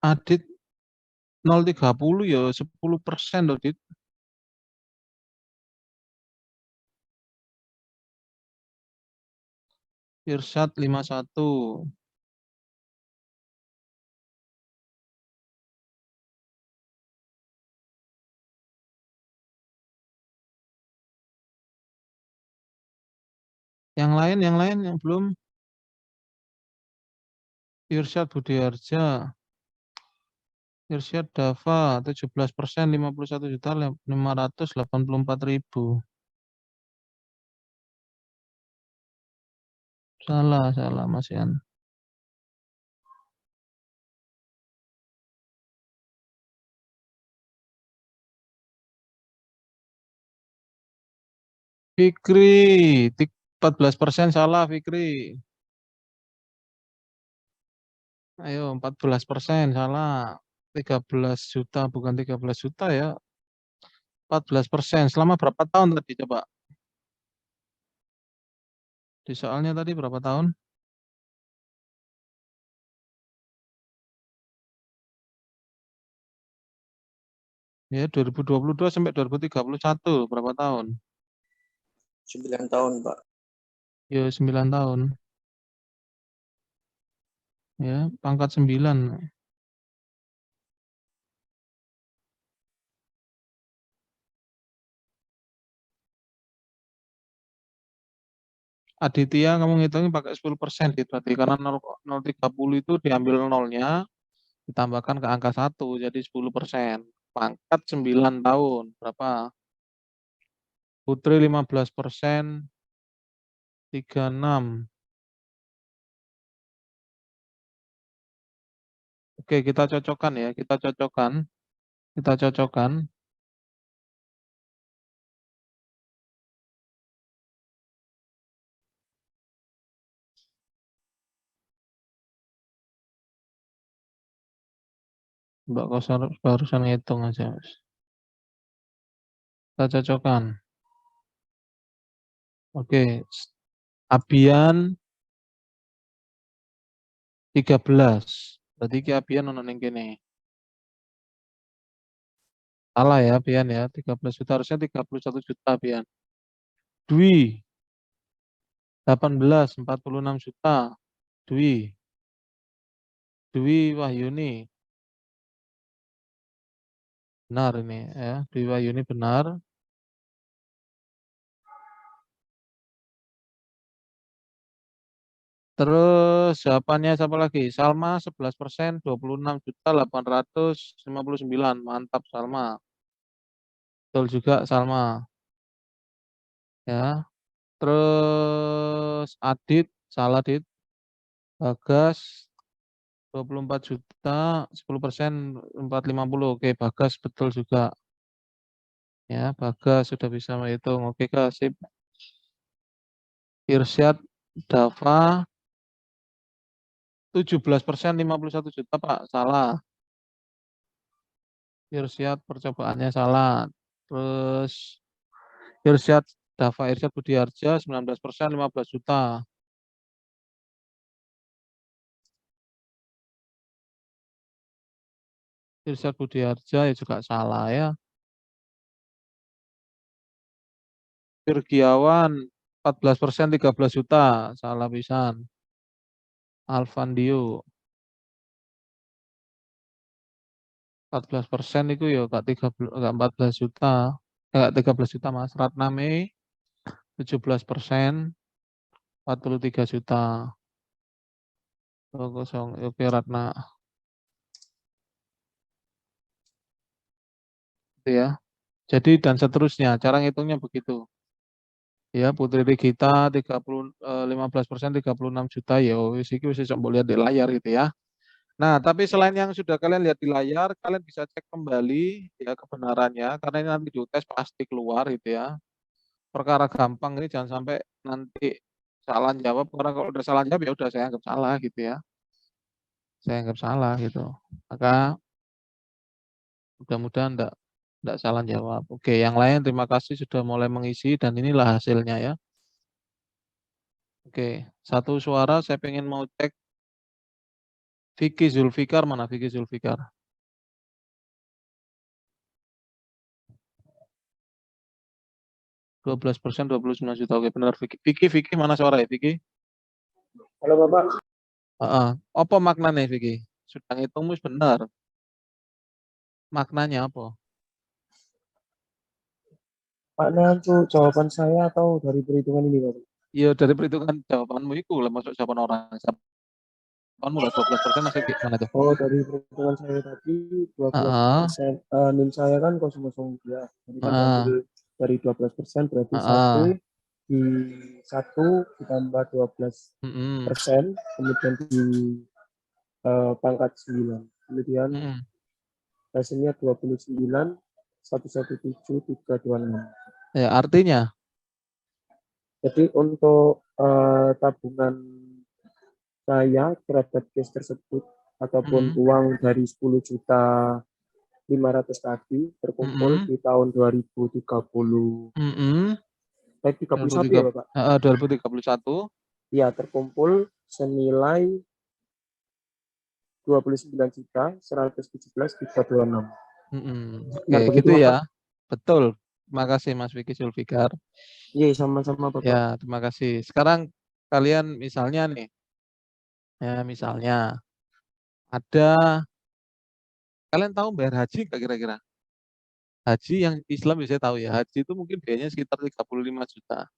Adit 0,30 ya 10% loh, Dit. Irsyad 51. Yang lain yang belum. Irsyad Budiarja. Irsyad Dava 17%, 51.584.000. Salah Mas Yan. Fikri 14% salah Fikri. Ayo 14% salah. 13 juta bukan 13 juta ya. 14%. Selama berapa tahun tadi coba? Di soalnya tadi berapa tahun? Ya 2022 sampai 2031 berapa tahun? 9 tahun, Pak. Ya 9 tahun. Ya, pangkat 9. Aditya kamu ngitungin pakai 10% gitu berarti karena 0,30 itu diambil nolnya ditambahkan ke angka 1 jadi 10%. Pangkat 9 tahun berapa? Putri 15%, 36. Oke, kita cocokkan ya, kita cocokkan. Mbak Kosar barusan ngitung aja, Mas. Kita cocokkan. Oke, Abian 13. Berarti ki Abian ono ning kene. Salah ya Abian ya, 13 juta harusnya 31 juta Abian. Dwi 18, 46 juta. Dwi Wahyuni. Benar ini ya, Dwi Wahyuni benar. Terus jawabannya siapa lagi? Salma 11%, 26.859. Mantap Salma. Betul juga Salma. Ya. Terus Adit, salah Adit. Bagas 24 juta, 10%, 450. Oke, Bagas betul juga. Ya, Bagas sudah bisa menghitung. Oke, Kak, sip. Irsyad Dava 17%, 51 juta, Pak. Salah. Irsyad percobaannya salah. Terus Irsyad Dava Irsyad Budiarja 19%, 15 juta. Irsyad Budiarja ya juga salah ya. Virgiawan 14%, 13 juta. Salah pisan. Alvandio 14% itu ya enggak 14 juta. Enggak 13 juta Mas. Ratname 17%, 43 juta. Oh, kosong. Oke, Ratna. Itu ya. Jadi dan seterusnya. Cara ngitungnya begitu. Ya, Putri Regita 15%, 36 juta. Ya, wis iki wis iso mbok lihat di layar gitu ya. Nah, tapi selain yang sudah kalian lihat di layar, kalian bisa cek kembali ya kebenarannya karena ini nanti di tes pasti keluar gitu ya. Perkara gampang ini jangan sampai nanti salah jawab karena kalau udah salah jawab ya udah saya anggap salah gitu ya. Saya anggap salah gitu. Maka mudah-mudahan enggak salah jawab. Oke, yang lain terima kasih sudah mulai mengisi dan inilah hasilnya ya. Oke, satu suara saya pengen mau cek Vicky Zulfikar mana Vicky Zulfikar? %12, 29 juta. Oke, benar Vicky. Vicky mana suara ya Vicky? Halo Bapak, Apa maknanya Vicky? Sudah ngitung wis benar. Maknanya apa? makna untuk jawaban saya atau dari perhitungan ini Bapak? Ya dari perhitungan jawabanmu itu lah masuk jawaban orang. Jawabanmu lah 12% masih gimana tuh? Oh, dari perhitungan saya tadi 12%. NIM saya kan 0,02. Jadi kan ambil dari 12% berarti Heeh. di 1 ditambah 12%, kemudian di pangkat 9. Kemudian hasilnya 29, 117,326. Ya, artinya Jadi untuk tabungan saya terhadap cash tersebut ataupun uang dari 10.500.000 tadi terkumpul di tahun 2030. Baik 31 ya Bapak? 2031. Ya, terkumpul senilai 29.117.326. Oke, gitu ya. Betul. Terima kasih Mas Vicky Zulfikar. Iya, sama-sama Bapak. Ya, terima kasih. Sekarang kalian misalnya nih, ya misalnya ada, kalian tahu bayar haji nggak kira-kira? Haji yang Islam bisa tahu ya, haji itu mungkin biayanya sekitar 35 juta.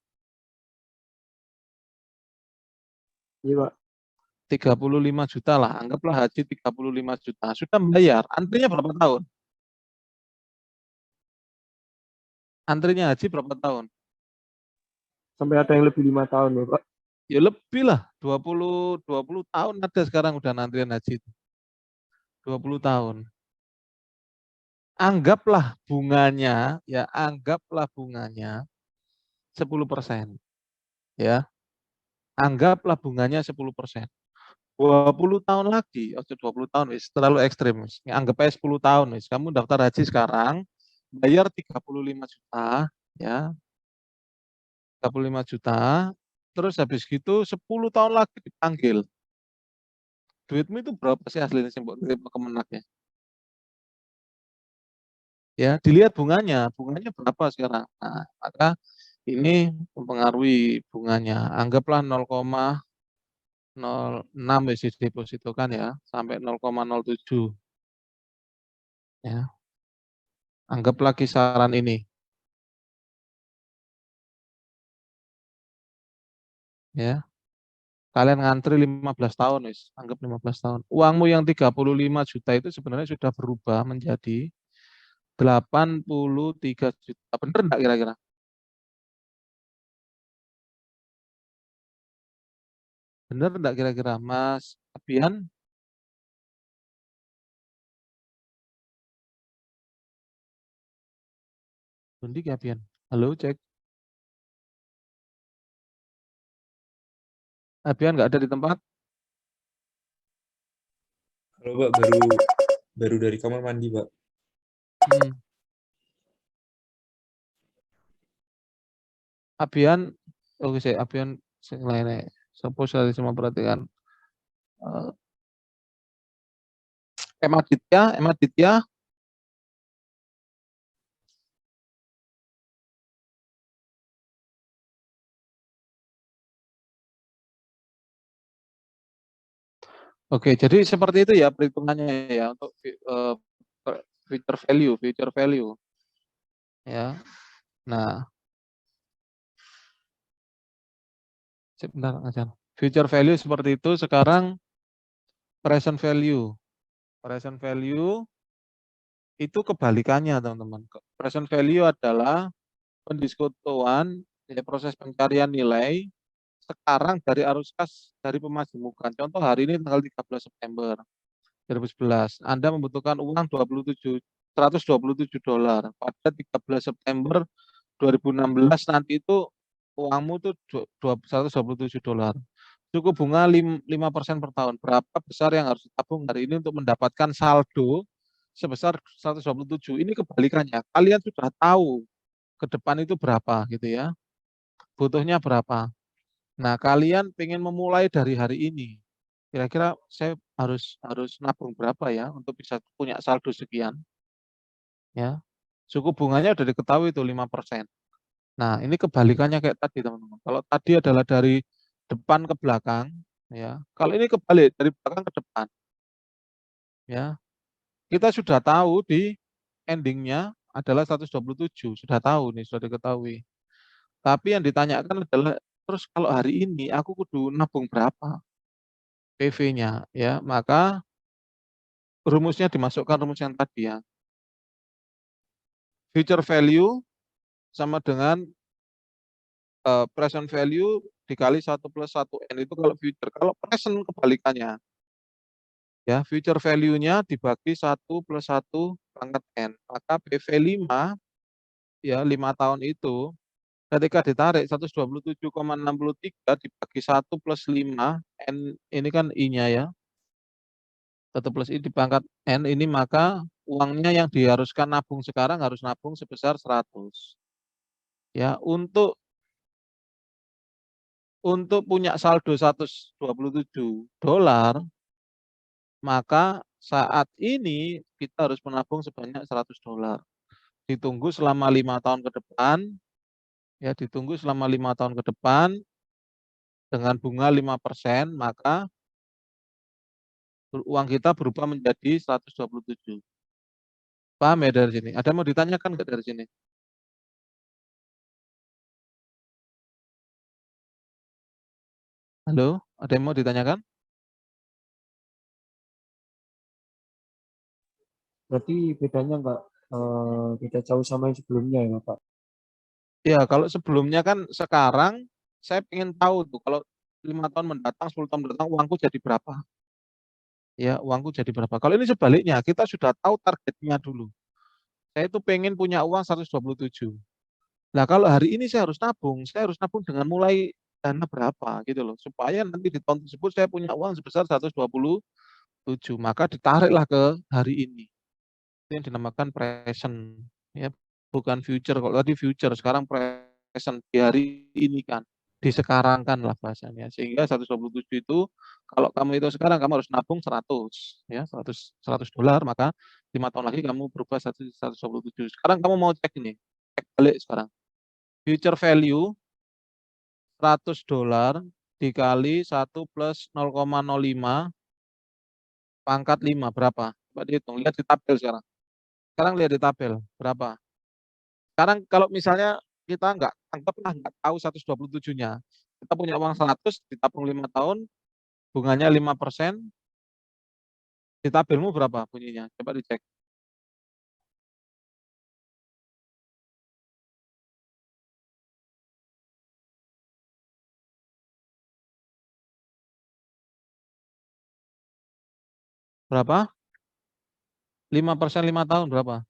Iya Pak. 35 juta lah, anggaplah haji 35 juta. Sudah membayar, antrinya berapa tahun? Antrinya haji berapa tahun? Sampai ada yang lebih 5 tahun ya Pak. Ya lebih lah, 20 tahun ada sekarang udah antrian haji itu. 20 tahun. Anggaplah bunganya, ya anggaplah bunganya 10%. Ya. Anggaplah bunganya 10%. 20 tahun lagi, 20 tahun wis terlalu ekstrim. Anggap aja 10 tahun wis. Kamu daftar haji sekarang, bayar 35 juta, ya. 35 juta, terus habis gitu 10 tahun lagi dipanggil. Duitmu itu berapa sih aslinya sih mbok terima Kemenaknya? Ya, dilihat bunganya berapa sekarang. Nah, maka ini mempengaruhi bunganya. Anggaplah 0,06 wis depositokan ya, sampai 0,07. Ya. Anggaplah kisaran ini. Ya. Kalian ngantri 15 tahun wis, anggap 15 tahun. Uangmu yang 35 juta itu sebenarnya sudah berubah menjadi 83 juta. Bener enggak kira-kira? Bener enggak kira-kira Mas Abian? Bundik ya Abian? Halo, cek. Abian nggak ada di tempat? Halo Pak, baru dari kamar mandi Pak. Abian, oke sih, Abian sing lainnya. Suppose dari semua perhatikan. Emma Ditya. Oke, jadi seperti itu ya perhitungannya ya untuk future value. Ya. Nah, sebentar aja. Future value seperti itu, sekarang present value. Present value itu kebalikannya, teman-teman. Present value adalah pendiskutuan, ya, proses pencarian nilai sekarang dari arus kas dari pemajemukan. Contoh hari ini tanggal 13 September 2011, Anda membutuhkan uang $127 pada 13 September 2016, nanti itu uangmu tuh $127. Suku bunga 5% per tahun. Berapa besar yang harus ditabung hari ini untuk mendapatkan saldo sebesar 127? Ini kebalikannya. Kalian sudah tahu ke depan itu berapa gitu ya. Butuhnya berapa. Nah, kalian pengen memulai dari hari ini. Kira-kira saya harus nabung berapa ya untuk bisa punya saldo sekian, ya. Suku bunganya udah diketahui itu 5%. Nah, ini kebalikannya kayak tadi, teman-teman. Kalau tadi adalah dari depan ke belakang, ya. Kalau ini kebalik dari belakang ke depan, ya. Kita sudah tahu di endingnya adalah 127, sudah tahu nih, sudah diketahui. Tapi yang ditanyakan adalah, terus kalau hari ini aku kudu nabung berapa PV-nya, ya. Maka rumusnya dimasukkan rumus yang tadi ya. Future value sama dengan present value dikali 1 plus 1N itu kalau future. Kalau present kebalikannya. Ya, future value-nya dibagi 1 plus 1 pangkat N. Maka PV 5, ya 5 tahun itu, ketika ditarik 127,63 dibagi 1 plus 5, N ini kan I-nya ya. 1 plus I dipangkat N ini, maka uangnya yang diharuskan nabung sekarang harus nabung sebesar 100. Ya, untuk punya saldo 127 dolar, maka saat ini kita harus menabung sebanyak 100 dolar. Ditunggu selama 5 tahun ke depan, ya ditunggu selama 5 tahun ke depan dengan bunga 5%, maka uang kita berubah menjadi 127. Paham ya dari sini? Ada mau ditanyakan nggak dari sini? Halo, ada yang mau ditanyakan? Berarti bedanya nggak beda jauh sama yang sebelumnya ya, Pak? Ya, kalau sebelumnya kan sekarang saya ingin tahu tuh kalau 5 tahun mendatang, 10 tahun mendatang uangku jadi berapa? Ya, uangku jadi berapa? Kalau ini sebaliknya, kita sudah tahu targetnya dulu. Saya itu pengen punya uang 127. Nah, kalau hari ini saya harus nabung dengan mulai dana berapa gitu loh, supaya nanti di tahun tersebut saya punya uang sebesar 127, maka ditariklah ke hari ini. Itu yang dinamakan present, ya, bukan future. Kalau tadi future, sekarang present, di hari ini kan, disekarangkan lah bahasanya. Sehingga 127 itu, kalau kamu itu sekarang kamu harus nabung 100, ya, 100 dolar, maka 5 tahun lagi kamu berubah 127. Sekarang kamu mau cek ini, cek balik sekarang. Future value 100 dolar dikali 1 plus 0,05 pangkat 5 berapa? Coba dihitung, lihat di tabel sekarang. Sekarang lihat di tabel, berapa? Sekarang kalau misalnya kita anggaplah nggak tahu 127-nya. Kita punya uang 100, ditabung 5 tahun, bunganya 5%, di tabelmu berapa bunyinya? Coba dicek. Berapa? 5% 5 tahun berapa?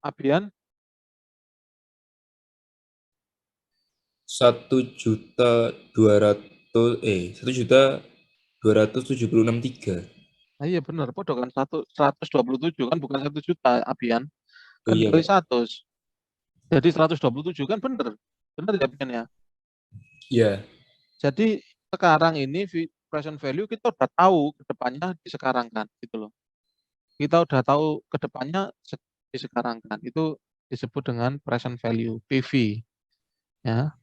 Abian? 1.276.300.000. Nah, iya benar, podo kan 127 kan bukan 1 juta Abian. Oh Kan iya, dikali Pak. 100. Jadi 127 kan benar. Benar ya Abian ya? Iya. Jadi sekarang ini present value kita udah tahu ke depannya disekarangkan gitu loh. Kita udah tahu ke depannya disekarangkan. Itu disebut dengan present value, PV. Ya.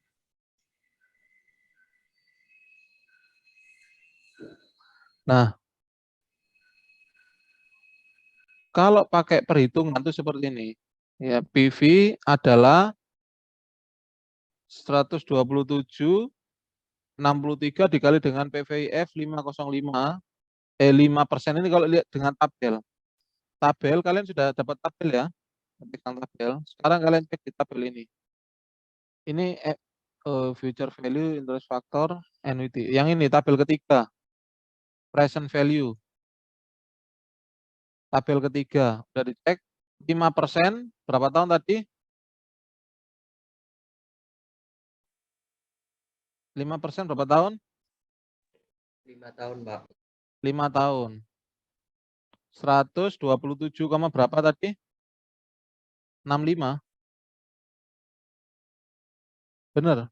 Nah, kalau pakai perhitungan itu seperti ini. Ya, PV adalah 127,63 dikali dengan PVIF 505, 5% ini kalau lihat dengan tabel. Tabel kalian sudah dapat tabel ya? Ketik tabel. Sekarang kalian cek di tabel ini. Ini future value, interest factor, annuity. Yang ini tabel ketiga. Present value. Tabel ketiga. Sudah dicek. 5% berapa tahun tadi? 5% berapa tahun? 5 tahun, Pak. 5 tahun. 127, berapa tadi? 65. Bener.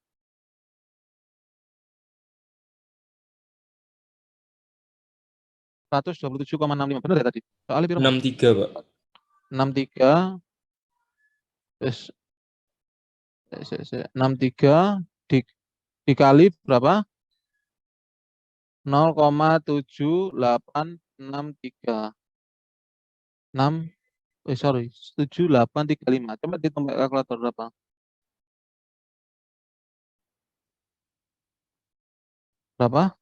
127,65 bener ya tadi? Soalnya piro, Mas? 63, Pak. 63 terus 63 dikali berapa? 0,7863. 7835. Coba dihitung pakai kalkulator berapa? Berapa?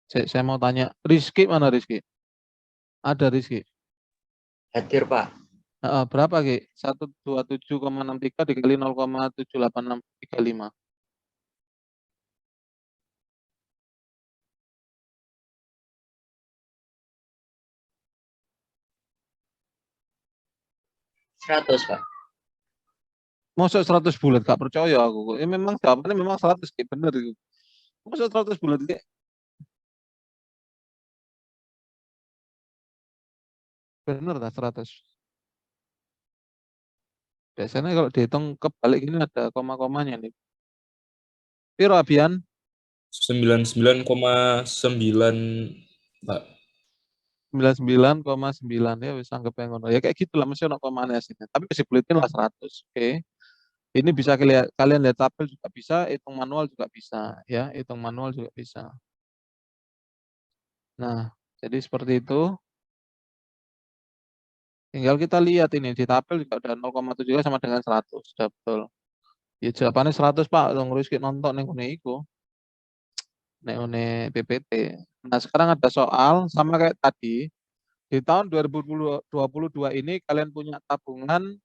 Saya mau tanya, Rizky mana Rizky? Ada Rizky. Hadir, Pak. Berapa Ki? 127,63 dikali 0,7835. Seratus, Pak. Masuk 100 bulat, gak percaya aku. Memang jawabannya memang 100 Ki, bener itu. Masuk 100 bulat Ki. Bener tak 100? Biasanya kalau dihitung kebalik ini ada koma-komanya nih. Piro Abian? 99,9, Pak. 99,9 ya wis anggap yang ngono. Ya kayak gitu lah mesti ono komane aslinya. Tapi masih buletin lah 100. Oke. Ini bisa kalian lihat tabel juga bisa, hitung manual juga bisa ya, hitung manual juga bisa. Nah, jadi seperti itu. Tinggal kita lihat ini di tabel juga udah 0,7 sama dengan 100. Sudah betul. Ya jawabannya 100 Pak, dong Rizky nonton ning ngene iku. Nek ngene PPT. Nah, sekarang ada soal sama kayak tadi. Di tahun 2022 ini kalian punya tabungan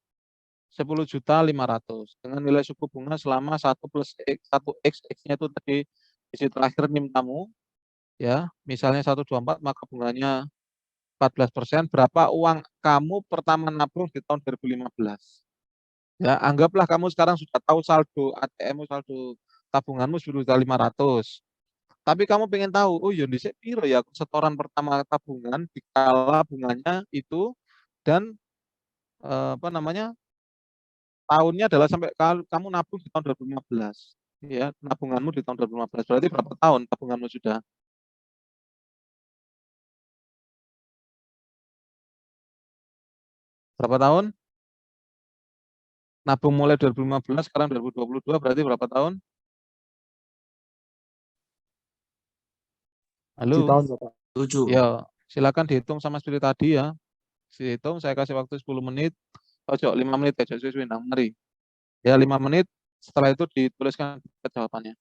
10.500.000 dengan nilai suku bunga selama 1 plus X, 1X, X-nya itu tadi isi terakhir NIM kamu, ya, misalnya 124 maka bunganya 14%. Berapa uang kamu pertama nabung di tahun 2015? Ya, anggaplah kamu sekarang sudah tahu saldo ATM, saldo tabunganmu sudah 500. Tapi kamu pengen tahu, oh iya dhisik piro ya setoran pertama tabungan dikala bunganya itu dan apa namanya? Tahunnya adalah sampai kamu nabung di tahun 2015. Ya, nabunganmu di tahun 2015. Berarti berapa tahun tabunganmu sudah? Berapa tahun? Nabung mulai 2015, sekarang 2022, berarti berapa tahun? 7 Halo? tahun Bapak. 7. Ya, silakan dihitung sama seperti tadi ya. Dihitung, saya kasih waktu 10 menit. Ojo, 5 menit aja, suwe-suwe nang, mari. Ya, 5 menit. Setelah itu dituliskan jawabannya.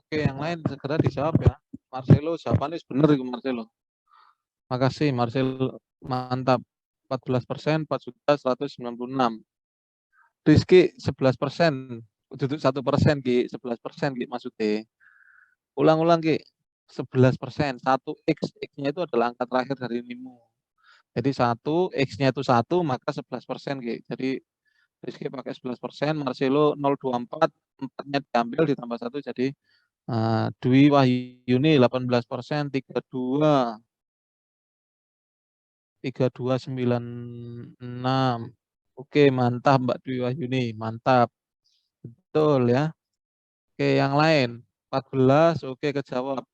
Oke, yang lain segera dijawab ya. Marcelo, jawabannya benar itu Marcelo. Makasih Marcelo, mantap. 14%, 4.196. Rizky 11%, duduk 1% Ki, 11% Ki maksudnya. Ulang-ulang Ki, 11%, 1x, x-nya itu adalah angka terakhir dari NIMU. Jadi 1, x-nya itu 1, maka 11% Ki. Jadi Rizky pakai 11%, Marcelo 0,24, 4-nya diambil ditambah 1 jadi Dwi Wahyuni 18%, 3296. Oke, mantap Mbak Dwi Wahyuni, mantap. Betul ya. Oke, yang lain 14, oke kejawab.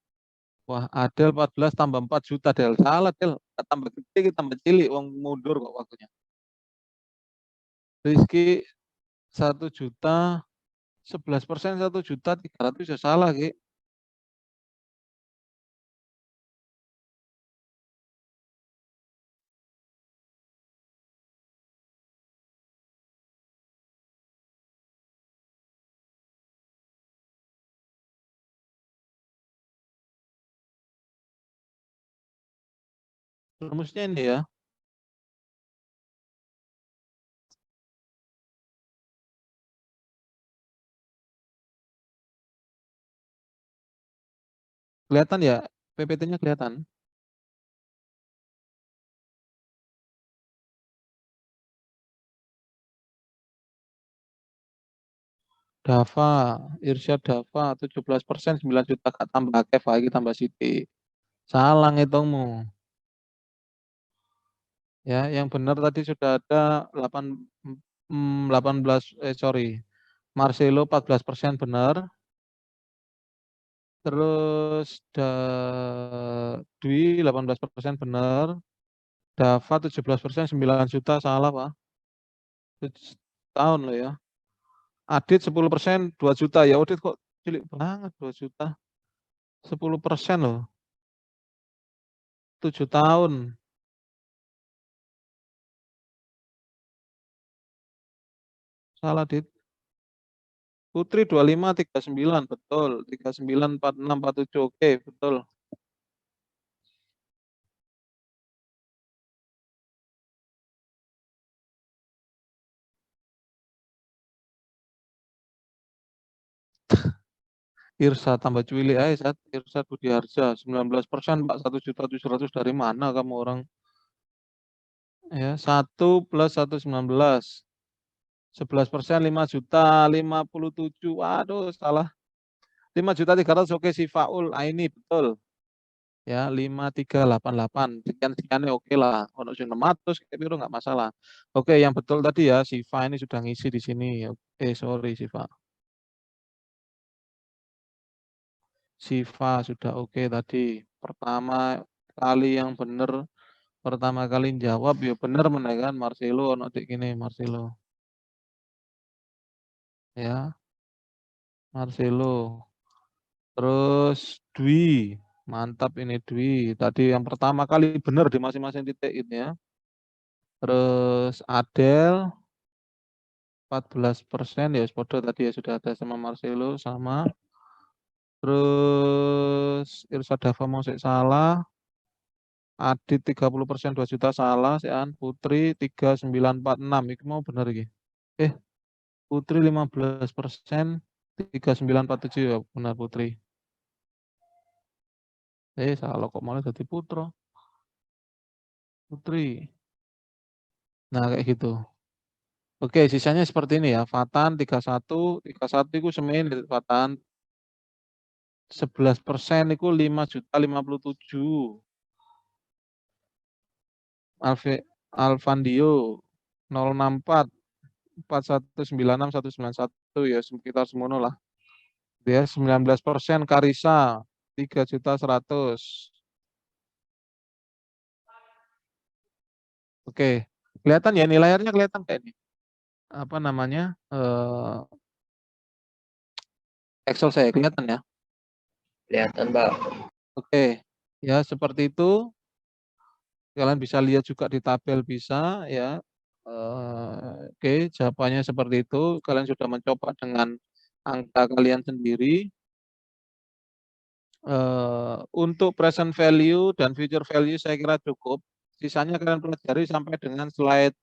Wah, Adel 14 tambah 4 juta, Del. Salah, Del. Tambah gede, kita tambah cilik, wong mundur kok waktunya. Rizky 1 juta, 11% 1 juta 300 ya salah, Ki. Rumusnya ini ya. Kelihatan ya? PPT-nya kelihatan. Dava, Irsyad Dava 17%, 9 juta Kak tambah Kev lagi tambah Siti. Salah ngitungmu. Ya, yang benar tadi sudah ada 18 Marcelo 14% benar. Terus Dwi 18% benar. Dava 17% 9 juta salah, Pak. Tahun loh ya. Adit 10% 2 juta ya. Adit kok cilik banget 2 juta. 10% loh. 7 tahun. Salah, Dit. Putri 25 39 betul. 39 46 47 oke, betul. Irsa tambah Cuili aja, Irsa Budiarja 19%, Pak 1.700.000 dari mana kamu orang? Ya, 1 plus 119. 11% 5 juta 57. Waduh, salah. 5 juta 300 oke si Faul. Ini betul. Ya, 5388. Sekian-sekiannya oke lah. Ono sing 600 kayak biru enggak masalah. Oke, yang betul tadi ya, Siva ini sudah ngisi di sini. Sorry Siva. Siva sudah oke tadi. Pertama kali yang benar, pertama kali jawab ya benar menekan Marcelo ono gini Marcelo. Ya, Marcelo. Terus Dwi, mantap ini Dwi. Tadi yang pertama kali benar di masing-masing titik ini ya. Terus Adel 14% ya, Spodo tadi ya sudah ada sama Marcelo sama. Terus Irsa Dava mau salah. Adit 30% 2 juta salah. Sean Putri 3946 itu mau benar iki. Putri 15% 3947 ya benar Putri. Salah kok malah jadi Putro. Putri. Nah, kayak gitu. Oke, sisanya seperti ini ya. Fatan 31 itu semen Fatan 11% itu 5.057. Alvandio 064 4196 191 ya sekitar semono lah. Dia 19%. Karisa 3.100. Oke, kelihatan ya ini layarnya kelihatan kayak ini. Apa namanya? Excel saya kelihatan ya. Kelihatan, Pak. Oke, ya seperti itu. Kalian bisa lihat juga di tabel bisa ya. Oke, jawabannya seperti itu. Kalian sudah mencoba dengan angka kalian sendiri. Untuk present value dan future value saya kira cukup. Sisanya kalian pelajari sampai dengan slide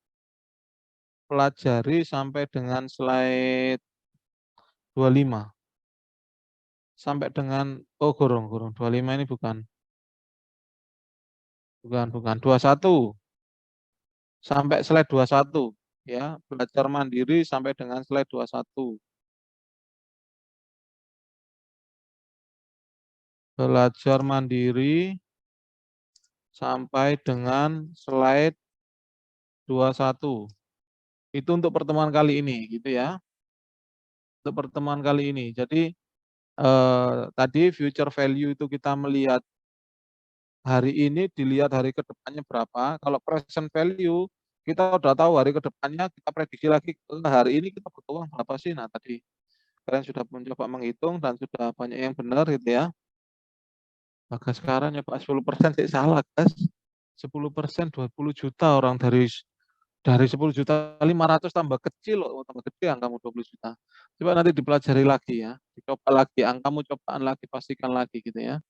25. Sampai dengan gorong 25 ini bukan. Bukan 21. Sampai slide 21 ya, belajar mandiri sampai dengan slide 21. Belajar mandiri sampai dengan slide 21. Itu untuk pertemuan kali ini gitu ya. Untuk pertemuan kali ini. Jadi tadi future value itu kita melihat hari ini, dilihat hari ke depannya berapa. Kalau present value kita udah tahu hari ke depannya, kita prediksi lagi hari ini kita butuh uang berapa sih. Nah, tadi kalian sudah mencoba menghitung dan sudah banyak yang benar gitu ya. Maka sekarang nyoba 10% sih salah, guys. 10% 20 juta orang dari 10 juta 500 tambah kecil loh, tambah gede angkamu 20 juta. Coba nanti dipelajari lagi ya, dicoba lagi, angkamu cobaan lagi, pastikan lagi gitu ya.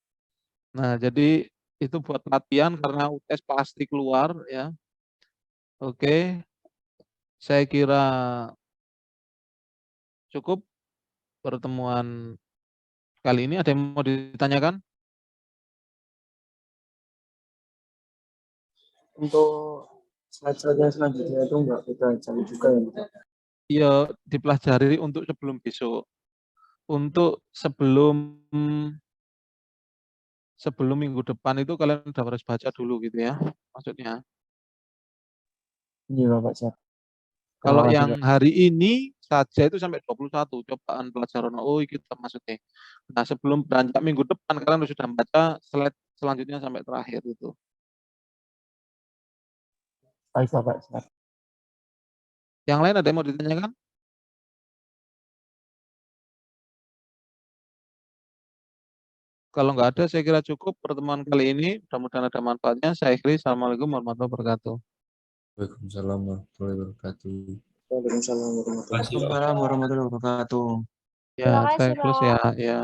Nah, jadi itu buat latihan karena UTS pasti keluar ya. Oke, saya kira cukup pertemuan kali ini. Ada yang mau ditanyakan? Untuk slide-slide yang selanjutnya itu enggak kita cari juga ya, Pak? Iya, dipelajari untuk sebelum besok. Untuk sebelum minggu depan itu kalian udah harus baca dulu gitu ya, maksudnya. Iya, Bapak, siap. Kalau Terima kasih, yang Pak. hari ini saja itu sampai 21 cobaan pelajaran. Oh, itu maksudnya. Nah, sebelum beranjak minggu depan kalian sudah baca slide selanjutnya sampai terakhir itu. Baik, Bapak, siap. Yang lain ada yang mau ditanyakan? Kalau nggak ada, saya kira cukup pertemuan kali ini. Mudah-mudahan ada manfaatnya. Saya akhiri. Assalamualaikum warahmatullahi wabarakatuh. Waalaikumsalam warahmatullahi wabarakatuh. Waalaikumsalam warahmatullahi wabarakatuh. Waalaikumsalam warahmatullahi wabarakatuh. Ya, Terima saya kasih, close Pak. ya. Ya.